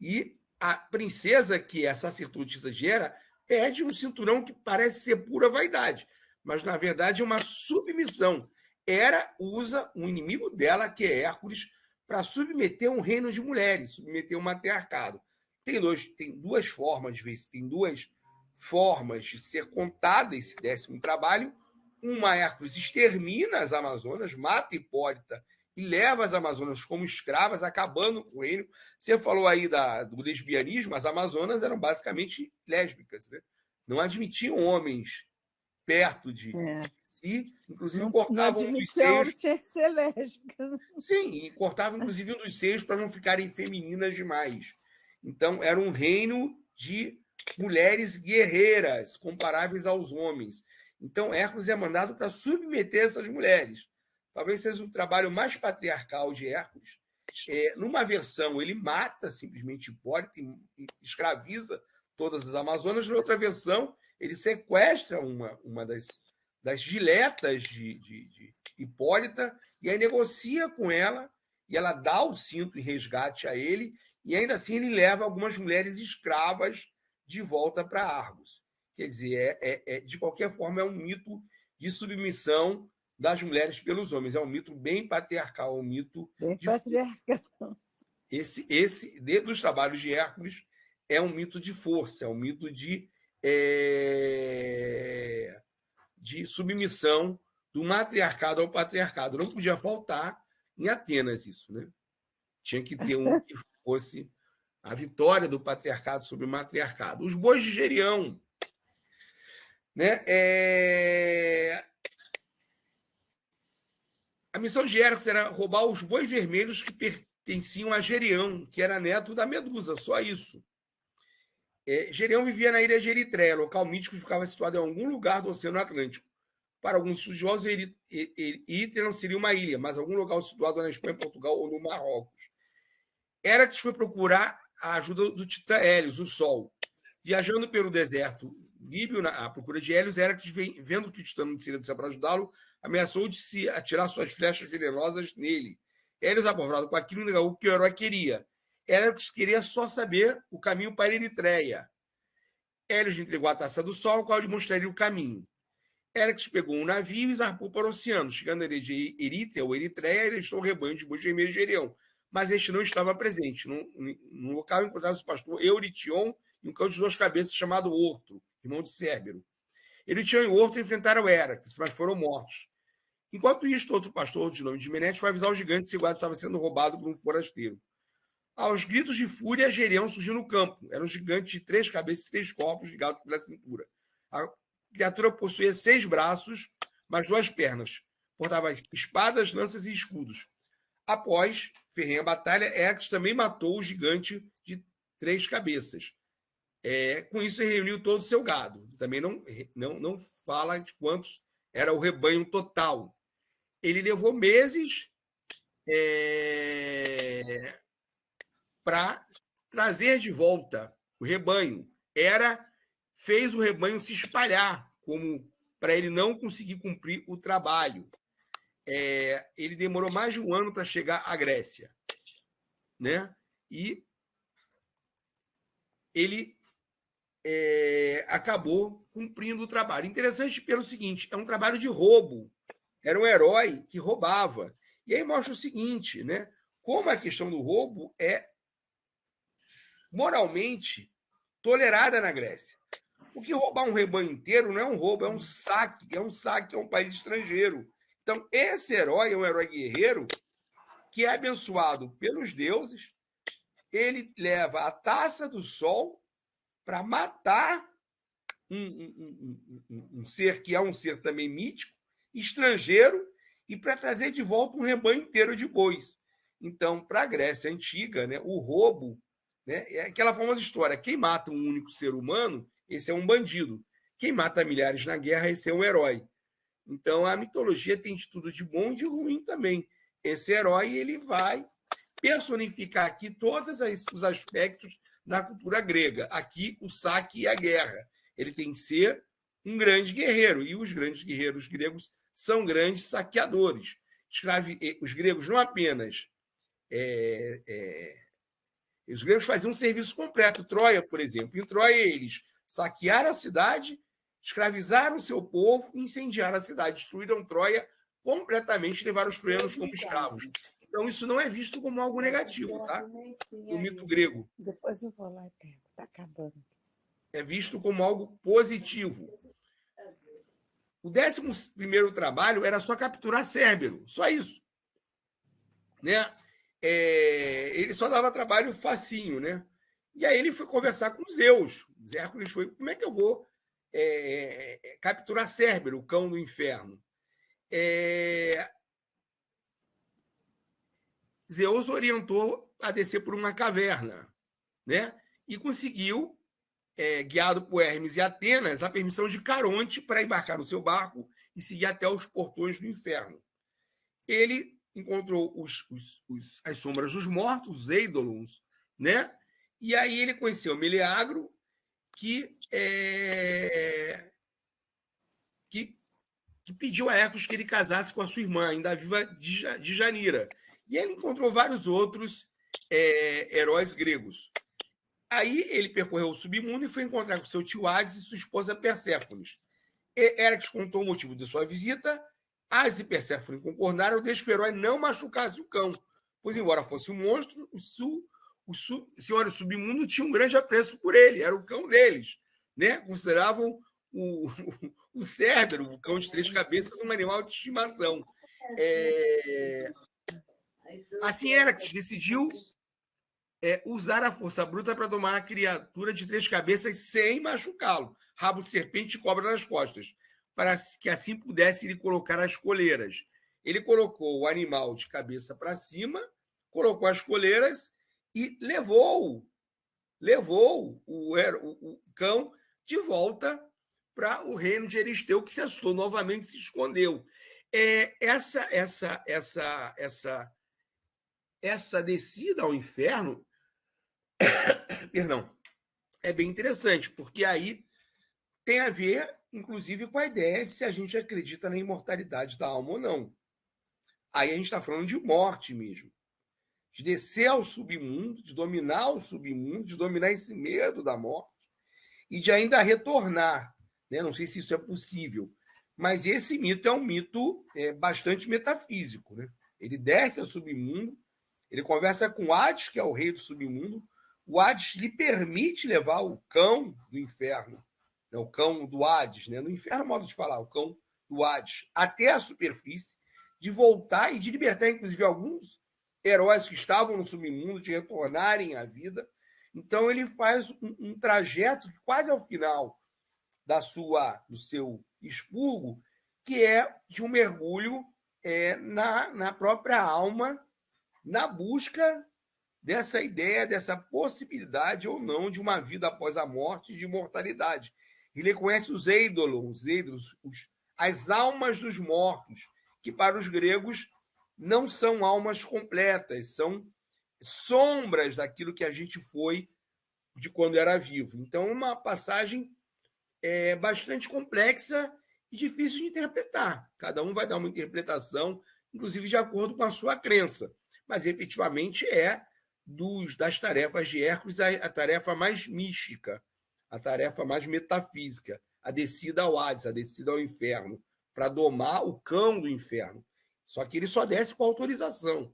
E a princesa, que é a sacerdotisa de Hera, pede um cinturão que parece ser pura vaidade, mas na verdade é uma submissão. Hera usa um inimigo dela, que é Hércules, para submeter um reino de mulheres, submeter um matriarcado. Tem duas formas de ver isso, tem duas formas de ser contada esse 10º trabalho. Uma, Hércules extermina as Amazonas, mata Hipólita e leva as Amazonas como escravas, acabando com o reino. Você falou aí do lesbianismo, as Amazonas eram basicamente lésbicas, né? Não admitiam homens perto de si, inclusive não cortavam um dos admitia homem, seios. tinha que ser lésbica. Sim, e cortavam inclusive um dos seios para não ficarem femininas demais. Então, era um reino de mulheres guerreiras, comparáveis aos homens. Então, Hércules é mandado para submeter essas mulheres. Talvez seja o trabalho mais patriarcal de Hércules. Numa versão, ele mata simplesmente Hipólita e escraviza todas as Amazonas. Na outra versão, ele sequestra uma das diletas de Hipólita e aí negocia com ela e ela dá o cinto em resgate a ele e ainda assim ele leva algumas mulheres escravas de volta para Argos. Quer dizer, de qualquer forma, é um mito de submissão das mulheres pelos homens. É um mito bem patriarcal, um mito Bem de patriarcal. esse dentro dos trabalhos de Hércules é um mito de força, é um mito de submissão do matriarcado ao patriarcado. Não podia faltar em Atenas isso, né? Tinha que ter um que fosse a vitória do patriarcado sobre o matriarcado. Os bois de Gerião, né? A missão de Hércules era roubar os bois vermelhos que pertenciam a Gerião, que era neto da Medusa, só isso. Gerião vivia na ilha de Eritreia, local mítico que ficava situado em algum lugar do Oceano Atlântico. Para alguns estudiosos, Eritreia não seria uma ilha, mas algum local situado na Espanha, Portugal ou no Marrocos. Hércules foi procurar a ajuda do titã Hélios, o Sol. Viajando pelo deserto líbio à procura de Hélios, Hércules, vendo que o titã não seria para ajudá-lo, ameaçou de se atirar suas flechas venenosas nele. Hélios, apavorado com aquilo, negou o que o herói queria. Hércules queria só saber o caminho para Eritreia. Hélios entregou a taça do Sol, ao qual lhe mostraria o caminho. Hércules pegou um navio e zarpou para o oceano. Chegando a de Eritreia ou Eritreia, ele deixou o rebanho de bois vermelhos de Gerião. Mas este não estava presente. No local encontrava-se o pastor Eurition e um cão de 2 cabeças chamado Orto, irmão de Cérbero. Eurition e Orto enfrentaram Hércules, mas foram mortos. Enquanto isto, outro pastor de nome de Menete foi avisar o gigante se o guarda estava sendo roubado por um forasteiro. Aos gritos de fúria, Gerião surgiu no campo. Era um gigante de 3 cabeças e 3 corpos ligados pela cintura. A criatura possuía 6 braços, mas 2 pernas. Portava espadas, lanças e escudos. Após ferrenha batalha, Hércules também matou o gigante de 3 cabeças. Com isso, ele reuniu todo o seu gado. Também não fala de quantos era o rebanho total. Ele levou meses para trazer de volta o rebanho. Fez o rebanho se espalhar, como para ele não conseguir cumprir o trabalho. Ele demorou mais de um ano para chegar à Grécia, né? E ele acabou cumprindo o trabalho. Interessante pelo seguinte, é um trabalho de roubo. Era um herói que roubava. E aí mostra o seguinte, né? Como a questão do roubo é moralmente tolerada na Grécia. Porque roubar um rebanho inteiro não é um roubo, é um saque a um país estrangeiro. Então, esse herói é um herói guerreiro que é abençoado pelos deuses. Ele leva a taça do Sol para matar um ser que é um ser também mítico, estrangeiro, e para trazer de volta um rebanho inteiro de bois. Então, para a Grécia Antiga, né, o roubo, né, é aquela famosa história: quem mata um único ser humano, esse é um bandido. Quem mata milhares na guerra, esse é um herói. Então, a mitologia tem de tudo de bom e de ruim também. Esse herói ele vai personificar aqui todos os aspectos da cultura grega. Aqui, o saque e a guerra. Ele tem que ser um grande guerreiro. E os grandes guerreiros gregos são grandes saqueadores. Os gregos não apenas... os gregos faziam um serviço completo. Troia, por exemplo. Em Troia, eles saquearam a cidade, escravizaram seu povo e incendiaram a cidade. Destruíram Troia completamente, levaram os troianos como escravos. Então, isso não é visto como algo negativo, tá? No mito grego. Depois eu vou lá e pego. Está acabando. é visto como algo positivo. O 11º trabalho era só capturar Cérbero, só isso. Né? Ele só dava trabalho facinho, né? E aí ele foi conversar com Zeus. Hércules foi, como é que eu vou capturar Cérbero, o cão do inferno? Zeus orientou a descer por uma caverna, né? E conseguiu, guiado por Hermes e Atenas, a permissão de Caronte para embarcar no seu barco e seguir até os portões do inferno. Ele encontrou as sombras dos mortos, os Eidolons, né? E aí ele conheceu Meleagro, que pediu a Hércules que ele casasse com a sua irmã, ainda viva, de Janira. E ele encontrou vários outros heróis gregos. Aí ele percorreu o submundo e foi encontrar com seu tio Hades e sua esposa Perséfones. Hércules contou o motivo de sua visita. Hades e Perséfone concordaram desde que o herói não machucasse o cão, pois, embora fosse um monstro, os senhores do submundo tinham um grande apreço por ele, era o cão deles. Né? Consideravam o Cérbero, o cão de 3 cabeças, um animal de estimação. Assim, Hércules decidiu usar a força bruta para domar a criatura de 3 cabeças sem machucá-lo, rabo de serpente e cobra nas costas, para que assim pudesse lhe colocar as coleiras. Ele colocou o animal de cabeça para cima, colocou as coleiras e levou o cão de volta para o reino de Euristeu, que se assustou novamente e se escondeu. Essa descida ao inferno, perdão, é bem interessante, porque aí tem a ver, inclusive, com a ideia de se a gente acredita na imortalidade da alma ou não. Aí a gente está falando de morte mesmo, de descer ao submundo, de dominar o submundo, de dominar esse medo da morte e de ainda retornar. Né? Não sei se isso é possível, mas esse mito é um mito bastante metafísico. Né? Ele desce ao submundo, ele conversa com Hades, que é o rei do submundo. O Hades lhe permite levar o cão do inferno, né? O cão do Hades, né? No inferno, modo de falar, o cão do Hades, até a superfície, de voltar e de libertar, inclusive, alguns heróis que estavam no submundo, de retornarem à vida. Então, ele faz um trajeto quase ao final do seu expurgo, que é de um mergulho na própria alma, na busca dessa ideia, dessa possibilidade ou não de uma vida após a morte, de imortalidade. Ele conhece os Eidolons, as almas dos mortos, que para os gregos não são almas completas, são sombras daquilo que a gente foi de quando era vivo. Então, é uma passagem bastante complexa e difícil de interpretar. Cada um vai dar uma interpretação, inclusive de acordo com a sua crença. Mas, efetivamente, das tarefas de Hércules a tarefa mais mística, a tarefa mais metafísica, a descida ao Hades, a descida ao inferno, para domar o cão do inferno. Só que ele só desce com autorização.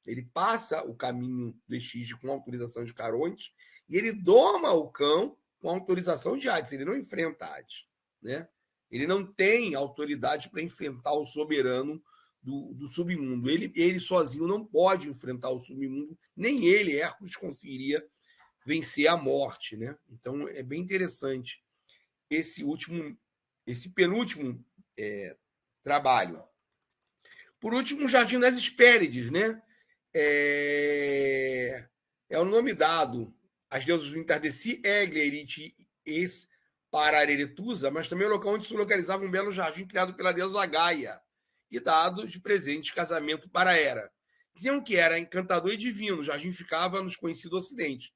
Ele passa o caminho do Estige com autorização de Caronte e ele doma o cão com autorização de Hades. Ele não enfrenta Hades. Né? Ele não tem autoridade para enfrentar o soberano do submundo. Ele sozinho não pode enfrentar o submundo, nem ele, Hércules, conseguiria vencer a morte. Né? Então, é bem interessante esse penúltimo trabalho. Por último, o Jardim das Hespérides, né? É o nome dado às deusas do entardecer, Eglia, Erite e Pararetusa, mas também é o local onde se localizava um belo jardim criado pela deusa Gaia e dado de presente de casamento para Hera. Diziam que era encantador e divino, o jardim ficava nos conhecido Ocidente.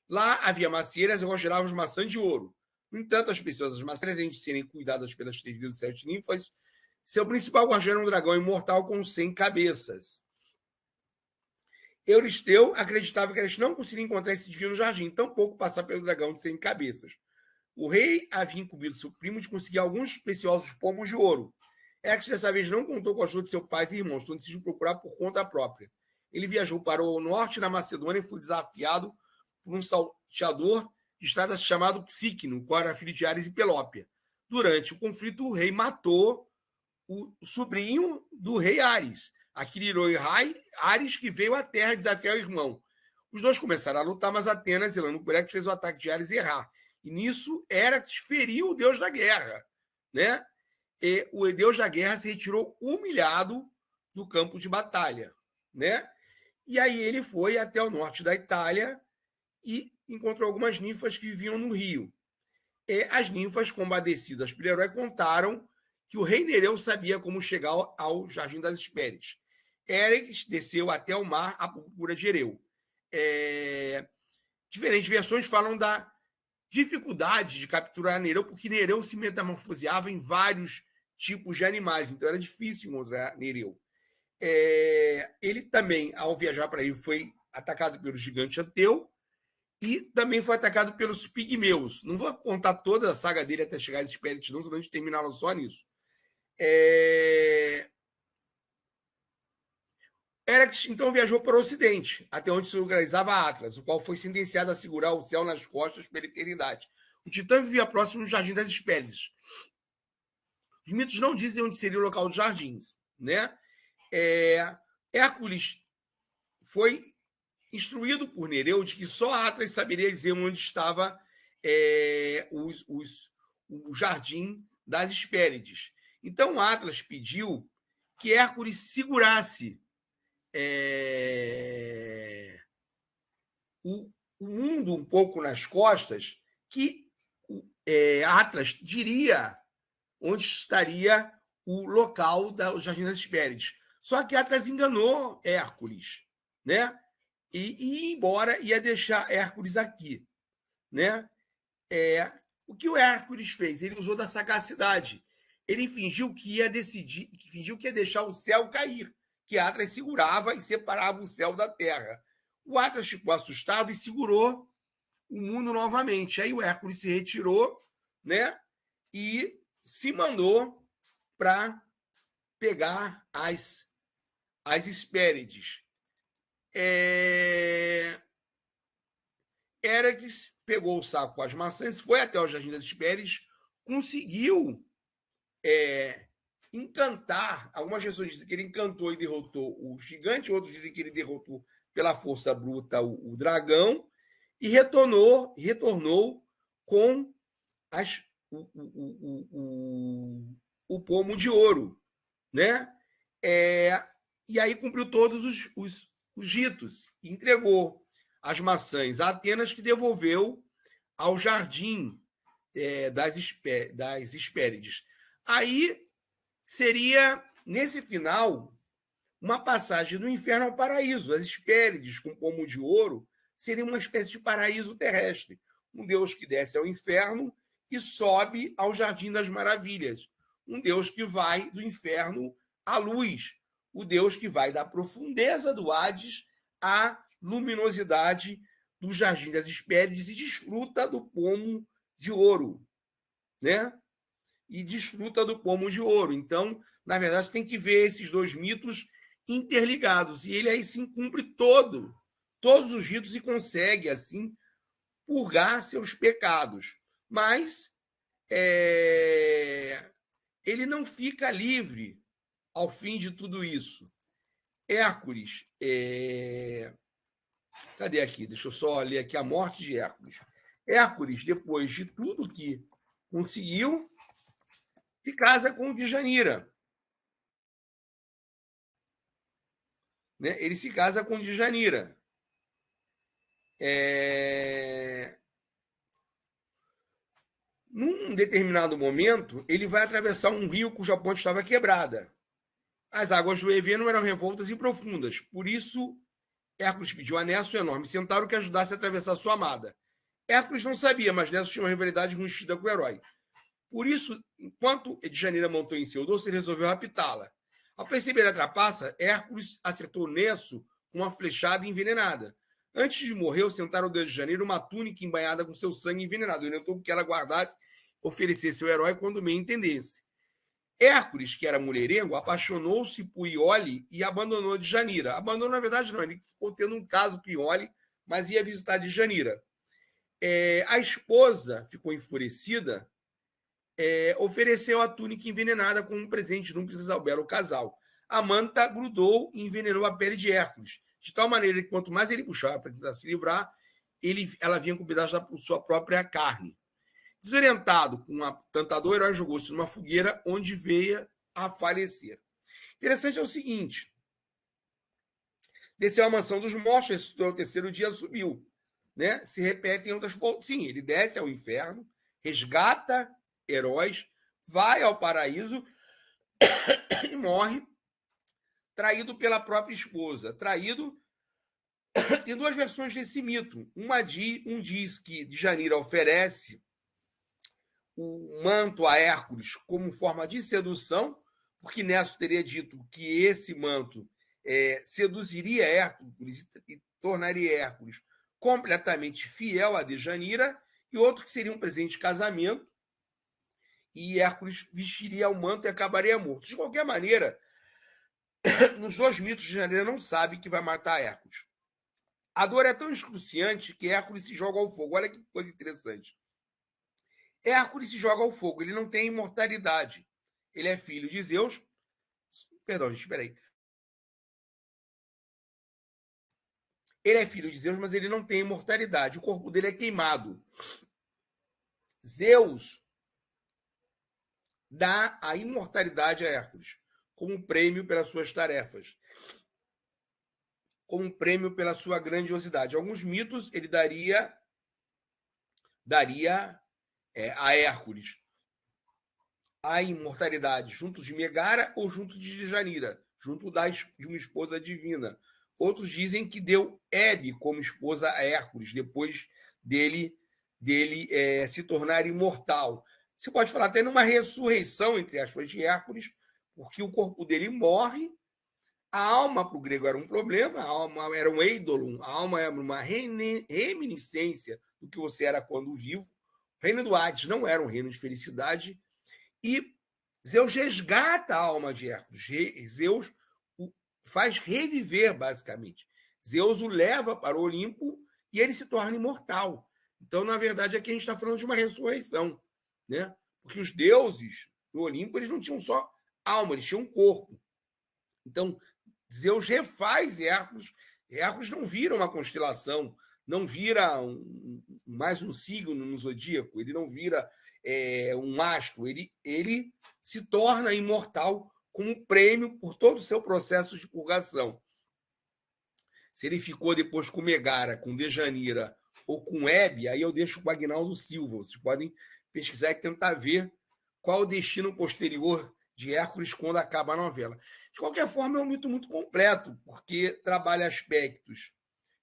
Lá havia macieiras e rogeravam maçãs de ouro. No entanto, as preciosas macieiras, além de serem cuidadas pelas 3 deusas e 7 ninfas, seu principal guardião era um dragão imortal com 100 cabeças. Euristeu acreditava que eles não conseguiriam encontrar esse divino jardim, tampouco passar pelo dragão de 100 cabeças. O rei havia incumbido seu primo de conseguir alguns preciosos pomos de ouro. Hércules, dessa vez, não contou com a ajuda de seus pais e irmãos, então decidiu procurar por conta própria. Ele viajou para o norte da Macedônia e foi desafiado por um salteador de estado chamado Psíquino, qual era filho de Ares e Pelópia. Durante o conflito, o rei matou o sobrinho do rei Ares, aquele herói Ares que veio à Terra desafiar o irmão. Os dois começaram a lutar, mas Atenas, zelando por Hércules, fez o ataque de Ares errar. E nisso, Hércules feriu o deus da guerra, né? E o deus da guerra se retirou humilhado do campo de batalha, né? E aí ele foi até o norte da Itália e encontrou algumas ninfas que viviam no rio. E as ninfas, compadecidas pelo herói, contaram que o rei Nereu sabia como chegar ao Jardim das Hespérides. Hércules desceu até o mar à procura de Nereu. Diferentes versões falam da dificuldade de capturar Nereu, porque Nereu se metamorfoseava em vários tipos de animais, então era difícil encontrar Nereu. Ele também, ao viajar para aí, foi atacado pelo gigante Anteu e também foi atacado pelos pigmeus. Não vou contar toda a saga dele até chegar às Hespérides, não, senão a gente terminava só nisso. Hércules, então, viajou para o Ocidente, até onde se localizava Atlas, o qual foi sentenciado a segurar o céu nas costas pela eternidade. O Titã vivia próximo do Jardim das Hespérides. Os mitos não dizem onde seria o local dos jardins, né? Hércules foi instruído por Nereu de que só Atlas saberia dizer onde estava o Jardim das Hespérides. Então, Atlas pediu que Hércules segurasse o mundo um pouco nas costas, que Atlas diria onde estaria o local do Jardim das Hespérides. Só que Atlas enganou Hércules, né? E embora ia deixar Hércules aqui, né? O que o Hércules fez? Ele usou da sagacidade. Ele fingiu que ia decidir, fingiu que ia deixar o céu cair, que Atlas segurava e separava o céu da terra. O Atlas ficou assustado e segurou o mundo novamente. Aí o Hércules se retirou, né? E se mandou para pegar as Hespérides. Hércules pegou o saco com as maçãs, foi até o Jardim das Hespérides, conseguiu encantar. Algumas pessoas dizem que ele encantou e derrotou o gigante, outros dizem que ele derrotou pela força bruta o dragão e retornou com o pomo de ouro, né? E aí cumpriu todos os ritos, entregou as maçãs a Atenas, que devolveu ao jardim das Hespérides. Aí seria, nesse final, uma passagem do inferno ao paraíso. As Hespérides, com pomo de ouro, seria uma espécie de paraíso terrestre. Um Deus que desce ao inferno e sobe ao Jardim das Maravilhas. Um Deus que vai do inferno à luz. O Deus que vai da profundeza do Hades à luminosidade do Jardim das Hespérides e desfruta do pomo de ouro, né? E desfruta do pomo de ouro. Então, na verdade, você tem que ver esses dois mitos interligados. E ele aí sim cumpre todos os ritos e consegue, assim, purgar seus pecados. Mas ele não fica livre ao fim de tudo isso. Hércules. Cadê aqui? Deixa eu só ler aqui a morte de Hércules. Hércules, depois de tudo que conseguiu, se casa com Djanira. Né? Ele se casa com Djanira. Num determinado momento, ele vai atravessar um rio cuja ponte estava quebrada. As águas do Eveno eram revoltas e profundas. Por isso, Hércules pediu a Nesso, um enorme centauro, que ajudasse a atravessar sua amada. Hércules não sabia, mas Nesso tinha uma rivalidade conhecida com o herói. Por isso, enquanto Djanira montou em seu dorso, ele resolveu raptá-la. Ao perceber a trapaça, Hércules acertou Nesso com uma flechada envenenada. Antes de morrer, o centauro deu a Djanira uma túnica embanhada com seu sangue envenenado. Ele tentou que ela guardasse, oferecesse ao herói quando bem entendesse. Hércules, que era mulherengo, apaixonou-se por Iole e abandonou Djanira. Abandonou, na verdade, não. Ele ficou tendo um caso com Iole, mas ia visitar Djanira. A esposa ficou enfurecida, ofereceu a túnica envenenada como um presente de núpcias ao belo casal. A manta grudou e envenenou a pele de Hércules, de tal maneira que quanto mais ele puxava para tentar se livrar, ela vinha com um pedaço da sua própria carne. Desorientado com tanta dor, o herói jogou-se numa fogueira onde veio a falecer. Interessante é o seguinte: desceu à mansão dos mortos, ressuscitou ao terceiro dia, subiu. Né? Se repetem outras. Sim, ele desce ao inferno, resgata heróis, vai ao paraíso e morre traído pela própria esposa. Traído. Tem duas versões desse mito. Um diz que Djanira oferece o manto a Hércules como forma de sedução, porque Nesso teria dito que esse manto seduziria Hércules e tornaria Hércules completamente fiel a Djanira, e outro que seria um presente de casamento, e Hércules vestiria o manto e acabaria morto. De qualquer maneira, nos dois mitos, Djanira não sabe que vai matar Hércules. A dor é tão excruciante que Hércules se joga ao fogo. Olha que coisa interessante. Hércules se joga ao fogo, ele não tem imortalidade. Ele é filho de Zeus. Perdão, gente, espera aí. Ele é filho de Zeus, mas ele não tem imortalidade. O corpo dele é queimado. Zeus dá a imortalidade a Hércules como prêmio pelas suas tarefas, como prêmio pela sua grandiosidade. Alguns mitos ele daria a Hércules a imortalidade junto de Megara ou junto de Djanira, junto de uma esposa divina. Outros dizem que deu Hebe como esposa a Hércules, depois dele se tornar imortal. Você pode falar até numa ressurreição, entre aspas, de Hércules, porque o corpo dele morre, a alma para o grego era um problema, a alma era um eidolon, a alma era uma reminiscência do que você era quando vivo. O reino do Hades não era um reino de felicidade, e Zeus resgata a alma de Hércules. Zeus o faz reviver, basicamente. Zeus o leva para o Olimpo e ele se torna imortal. Então, na verdade, aqui a gente está falando de uma ressurreição, né? Porque os deuses do Olimpo eles não tinham só alma, eles tinham um corpo. Então, Zeus refaz Hércules. Hércules não vira uma constelação, não vira mais um signo no zodíaco, ele não vira um astro, ele se torna imortal como prêmio por todo o seu processo de purgação. Se ele ficou depois com Megara, com Djanira ou com Hebe, aí eu deixo com o Agnaldo Silva. Vocês podem pesquisar e tentar ver qual o destino posterior de Hércules quando acaba a novela. De qualquer forma, é um mito muito completo, porque trabalha aspectos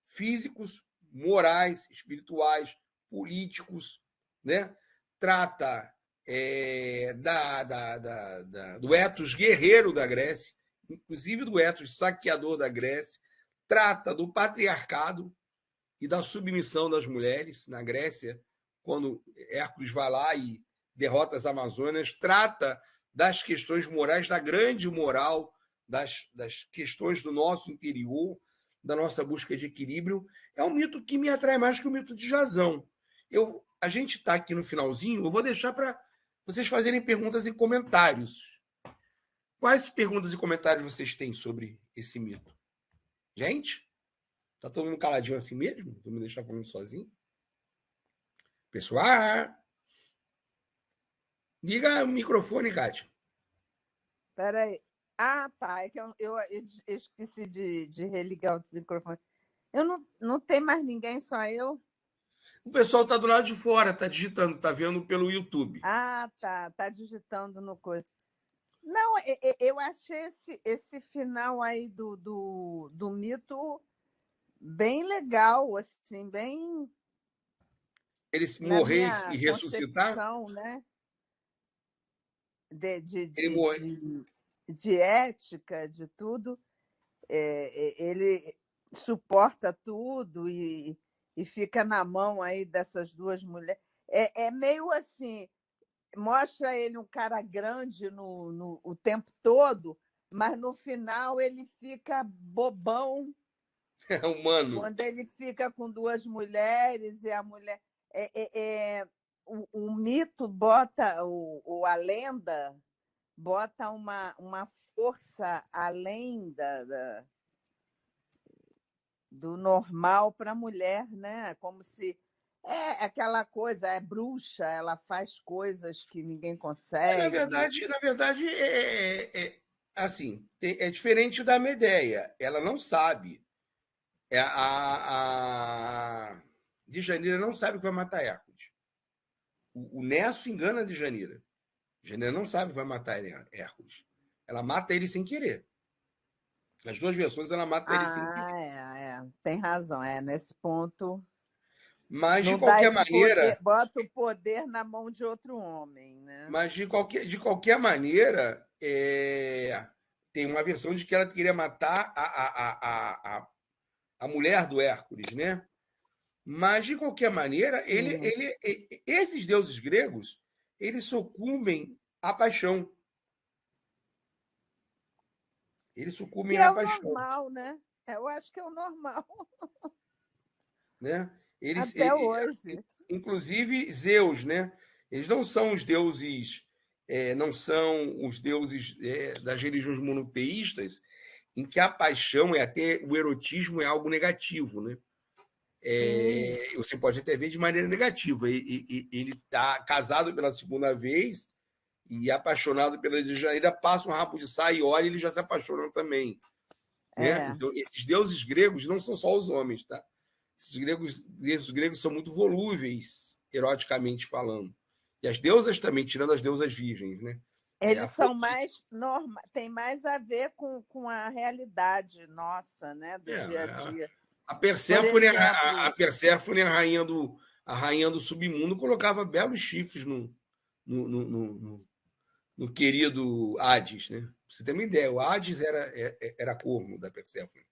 físicos, morais, espirituais, políticos, né? Trata do ethos guerreiro da Grécia, inclusive do ethos saqueador da Grécia, trata do patriarcado e da submissão das mulheres na Grécia, quando Hércules vai lá e derrota as Amazônias, trata das questões morais, da grande moral, das questões do nosso interior, da nossa busca de equilíbrio. É um mito que me atrai mais que o mito de Jasão. A gente está aqui no finalzinho, eu vou deixar para vocês fazerem perguntas e comentários. Quais perguntas e comentários vocês têm sobre esse mito? Gente? Tá todo mundo caladinho assim mesmo? Todo mundo deixar falando sozinho? Pessoal, liga o microfone, Kátia. Espera aí. Ah, tá. É que eu esqueci de religar o microfone. Não tem mais ninguém, só eu? O pessoal tá do lado de fora, tá digitando, tá vendo pelo YouTube. Ah, tá. Tá digitando no coisa. Não, eu achei esse final aí do mito bem legal, assim, bem Ele na morrer minha e ressuscitar? concepção, né? De, de, Ele de, morre. de ética, de tudo. Ele suporta tudo e fica na mão aí dessas duas mulheres. É meio assim, mostra ele um cara grande o tempo todo, mas no final ele fica bobão É humano. quando ele fica com duas mulheres e a mulher. O mito bota, a lenda bota uma força além do normal para a mulher, né? Como se aquela coisa, é bruxa, ela faz coisas que ninguém consegue. Na verdade assim, é diferente da Medeia. Ela não sabe. A Djanira não sabe que vai matar Hércules. O Nesso engana a Djanira. Djanira não sabe que vai matar Hércules. Ela mata ele sem querer. Nas duas versões, ela mata ele sem querer. Tem razão. Nesse ponto, Mas, de não dá qualquer esse poder, maneira, bota o poder na mão de outro homem, né? de qualquer maneira, tem uma versão de que ela queria matar a mulher do Hércules, né? Mas, de qualquer maneira, Sim. esses deuses gregos, eles sucumbem à paixão. Eles Que sucumbem é à o paixão, normal, né? Eu acho que é o normal né? Eles, até hoje. inclusive Zeus, né? Eles não são os deuses, não são os deuses das religiões monoteístas, em que a paixão é até o erotismo é algo negativo, né? Sim, Você pode até ver de maneira negativa. Ele está casado pela segunda vez e apaixonado pela Djanira, passa um rabo de saia e olha e ele já se apaixona também, né? é. Então, esses deuses gregos não são só os homens, tá? Esses gregos são muito volúveis, eroticamente falando. E as deusas também, tirando as deusas virgens, né? Eles são Afrodite, mais tem mais a ver com a realidade nossa, né? Do dia a dia. a Por Perséfone, a exemplo, Perséfone, a rainha do submundo, colocava belos chifres no, no, no, no querido Hades, né? Pra você tem uma ideia, o Hades era corno da Perséfone.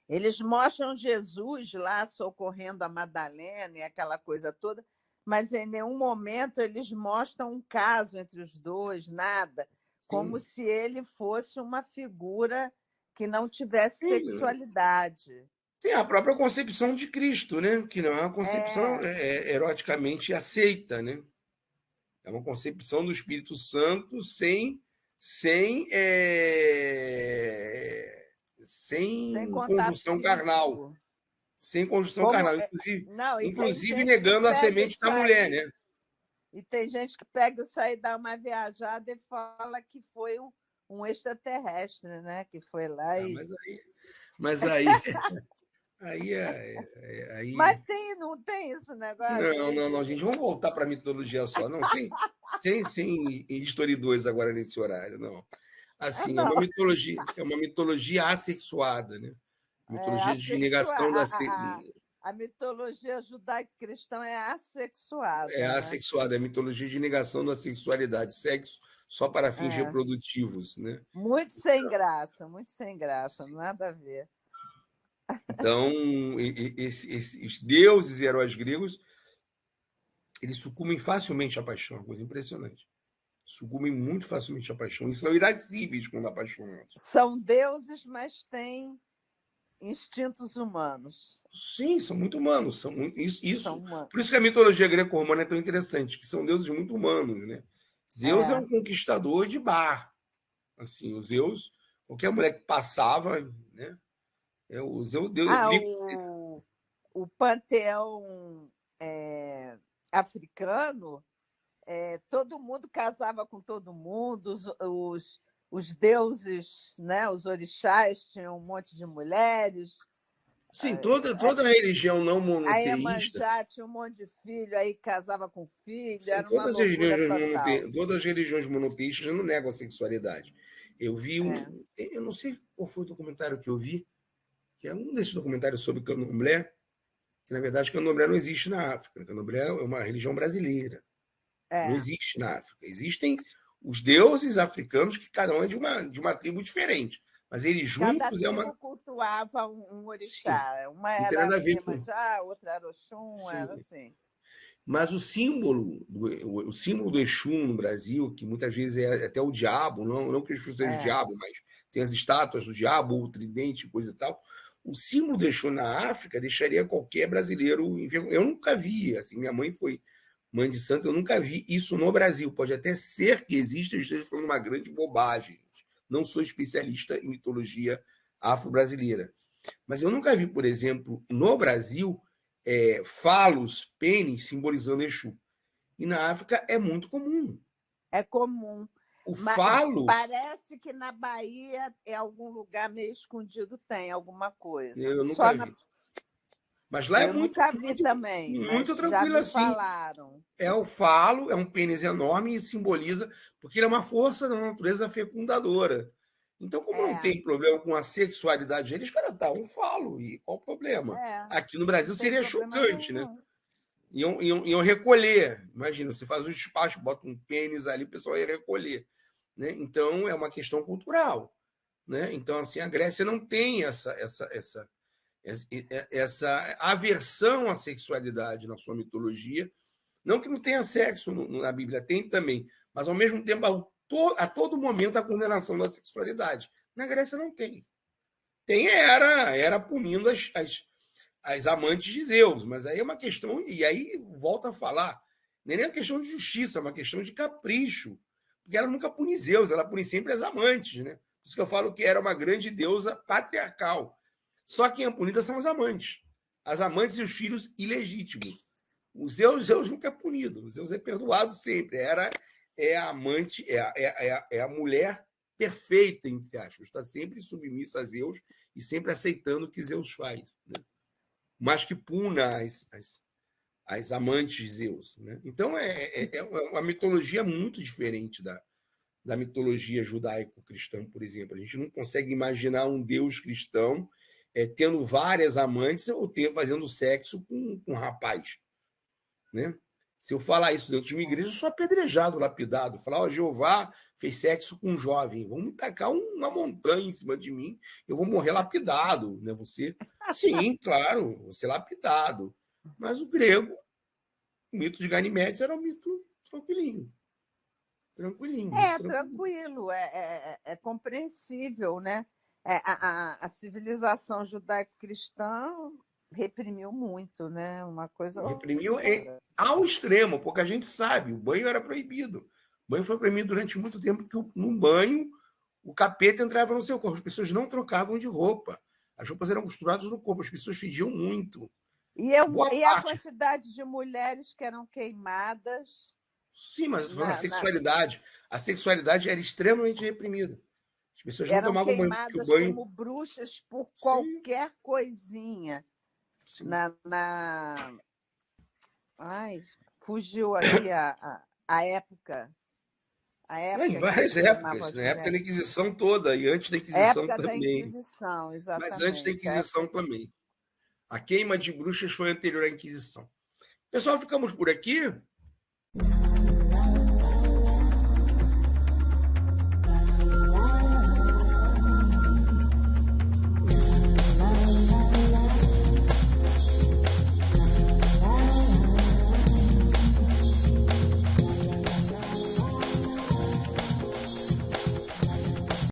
eles mostram Jesus lá socorrendo a Madalena e aquela coisa toda, mas em nenhum momento eles mostram um caso entre os dois, nada, como Sim, se ele fosse uma figura que não tivesse sim, sexualidade. sim, a própria concepção de Cristo, né? Que não é uma concepção É, eroticamente aceita, né? É uma concepção do Espírito Santo sem sem contato conjunção carnal. físico. Sem conjunção Como carnal. Inclusive, não, e tem inclusive gente que negando a pega semente isso da mulher, aí, né? e tem gente que pega isso aí, dá uma viajada e fala que foi um extraterrestre, né? Que foi lá Ah, e. mas aí, Mas aí. não tem esse negócio Não, aí não, não, de. gente. Vamos voltar para a mitologia só. Não, sem historiadores agora nesse horário, não. Ah, Assim, não, é uma mitologia assexuada, né? Mitologia de assexual. negação A mitologia judaico-cristã é assexuada, né? assexuada, é a mitologia de negação da sexualidade, sexo só para fins É. reprodutivos, né? Muito sem graça, nada a ver. Então, esses deuses e heróis gregos, eles sucumbem facilmente à paixão, uma coisa impressionante. Sucumbem muito facilmente à paixão e são irascíveis quando apaixonados. São deuses, mas têm instintos humanos. Sim, são muito humanos. São humanos. Por isso que a mitologia greco-romana é tão interessante, que são deuses muito humanos, né? Zeus é É. um conquistador de bar. Assim, o Zeus, qualquer mulher que passava, né? O Zeus, Deus, Ah, livre. o panteão africano, todo mundo casava com todo mundo, os deuses, né, os orixás tinham um monte de mulheres, Sim, toda religião não a monoteísta, Iemanjá tinha um monte de filho, aí casava com filho, sim, era uma loucura total. todas as religiões monoteístas não negam a sexualidade. Eu vi É, eu não sei qual foi o documentário que eu vi, que é um desses documentários sobre candomblé, que na verdade candomblé não existe na África. Candomblé é uma religião brasileira. Não é. existe na África. Existem os deuses africanos que cada um é de uma tribo diferente. Mas eles Cada juntos é uma. tribo cultuava um Sim, orixá. Uma não tem era nada a ver com. Iemanjá, outra era Oxum, era Sim. assim. Mas o símbolo do Exu no Brasil, que muitas vezes é até o diabo, não que o Exu seja o É. diabo, mas tem as estátuas do diabo, o tridente, coisa e tal. O símbolo deixou na África, deixaria qualquer brasileiro envergonhado. Eu nunca vi, assim, minha mãe foi mãe de santo, eu nunca vi isso no Brasil. Pode até ser que exista, eu esteja falando uma grande bobagem. Não sou especialista em mitologia afro-brasileira. Mas eu nunca vi, por exemplo, no Brasil, falos, pênis simbolizando Exu. E na África é muito comum. É comum. O Mas falo, parece que na Bahia, em algum lugar meio escondido, tem alguma coisa. eu Só nunca na... vi. Mas lá é Eu muito, nunca vi muito, também, muito mas já tranquilo me assim. falaram. É o falo, é um pênis enorme e simboliza, porque ele é uma força da natureza fecundadora. Então, como não É, tem problema com a sexualidade deles, cara, tá um falo, e qual o problema? Aqui no não Brasil tem seria problema chocante, né? nenhum. Iam recolher. Imagina, você faz um despacho, bota um pênis ali, o pessoal ia recolher. Né? Então, é uma questão cultural. Né? Então, assim, a Grécia não tem essa aversão à sexualidade na sua mitologia. Não que não tenha sexo na Bíblia, tem também, mas ao mesmo tempo, a todo momento, a condenação da sexualidade. Na Grécia não tem. Tem era punindo as amantes de Zeus, mas aí é uma questão, e aí volta a falar, não é nem uma questão de justiça, é uma questão de capricho, porque ela nunca pune Zeus, ela pune sempre as amantes, né? Por isso que eu falo que era uma grande deusa patriarcal. Só quem é punida são as amantes e os filhos ilegítimos. Zeus nunca é punido, o Zeus é perdoado sempre. É a amante, é a mulher perfeita, entre aspas, está sempre submissa a Zeus e sempre aceitando o que Zeus faz, né? Mas que puna as amantes de Zeus. Né? Então, é uma mitologia muito diferente da mitologia judaico-cristã, por exemplo. A gente não consegue imaginar um Deus cristão tendo várias amantes ou fazendo sexo com um rapaz. Né? Se eu falar isso dentro de uma igreja, eu sou apedrejado, lapidado. Falar, Jeová fez sexo com um jovem, vão me tacar uma montanha em cima de mim, eu vou morrer lapidado. Né? Você, sim, claro, vou ser lapidado. Mas o grego, o mito de Ganimedes era um mito tranquilinho. Tranquilinho, muito tranquilo. Tranquilo, é compreensível, né? A civilização judaico-cristã reprimiu muito, né? Uma coisa Reprimiu horrorosa. ao extremo, porque a gente sabe, o banho era proibido. O banho foi proibido durante muito tempo, porque no banho o capeta entrava no seu corpo. As pessoas não trocavam de roupa. As roupas eram costuradas no corpo, as pessoas fediam muito. Boa E a parte. quantidade de mulheres que eram queimadas Sim, mas eu tô falando na, na- a sexualidade era extremamente reprimida. As pessoas não eram tomavam banho, porque o queimadas banho. como bruxas por Sim, qualquer coisinha. sim. Na... Ai, fugiu aqui a época. A Em época que várias eles queimavam épocas, as na época da mulheres. Inquisição toda, e antes da Inquisição Época da também. Inquisição, Mas antes da exatamente. A Inquisição época... também. A queima de bruxas foi anterior à Inquisição. Pessoal, ficamos por aqui.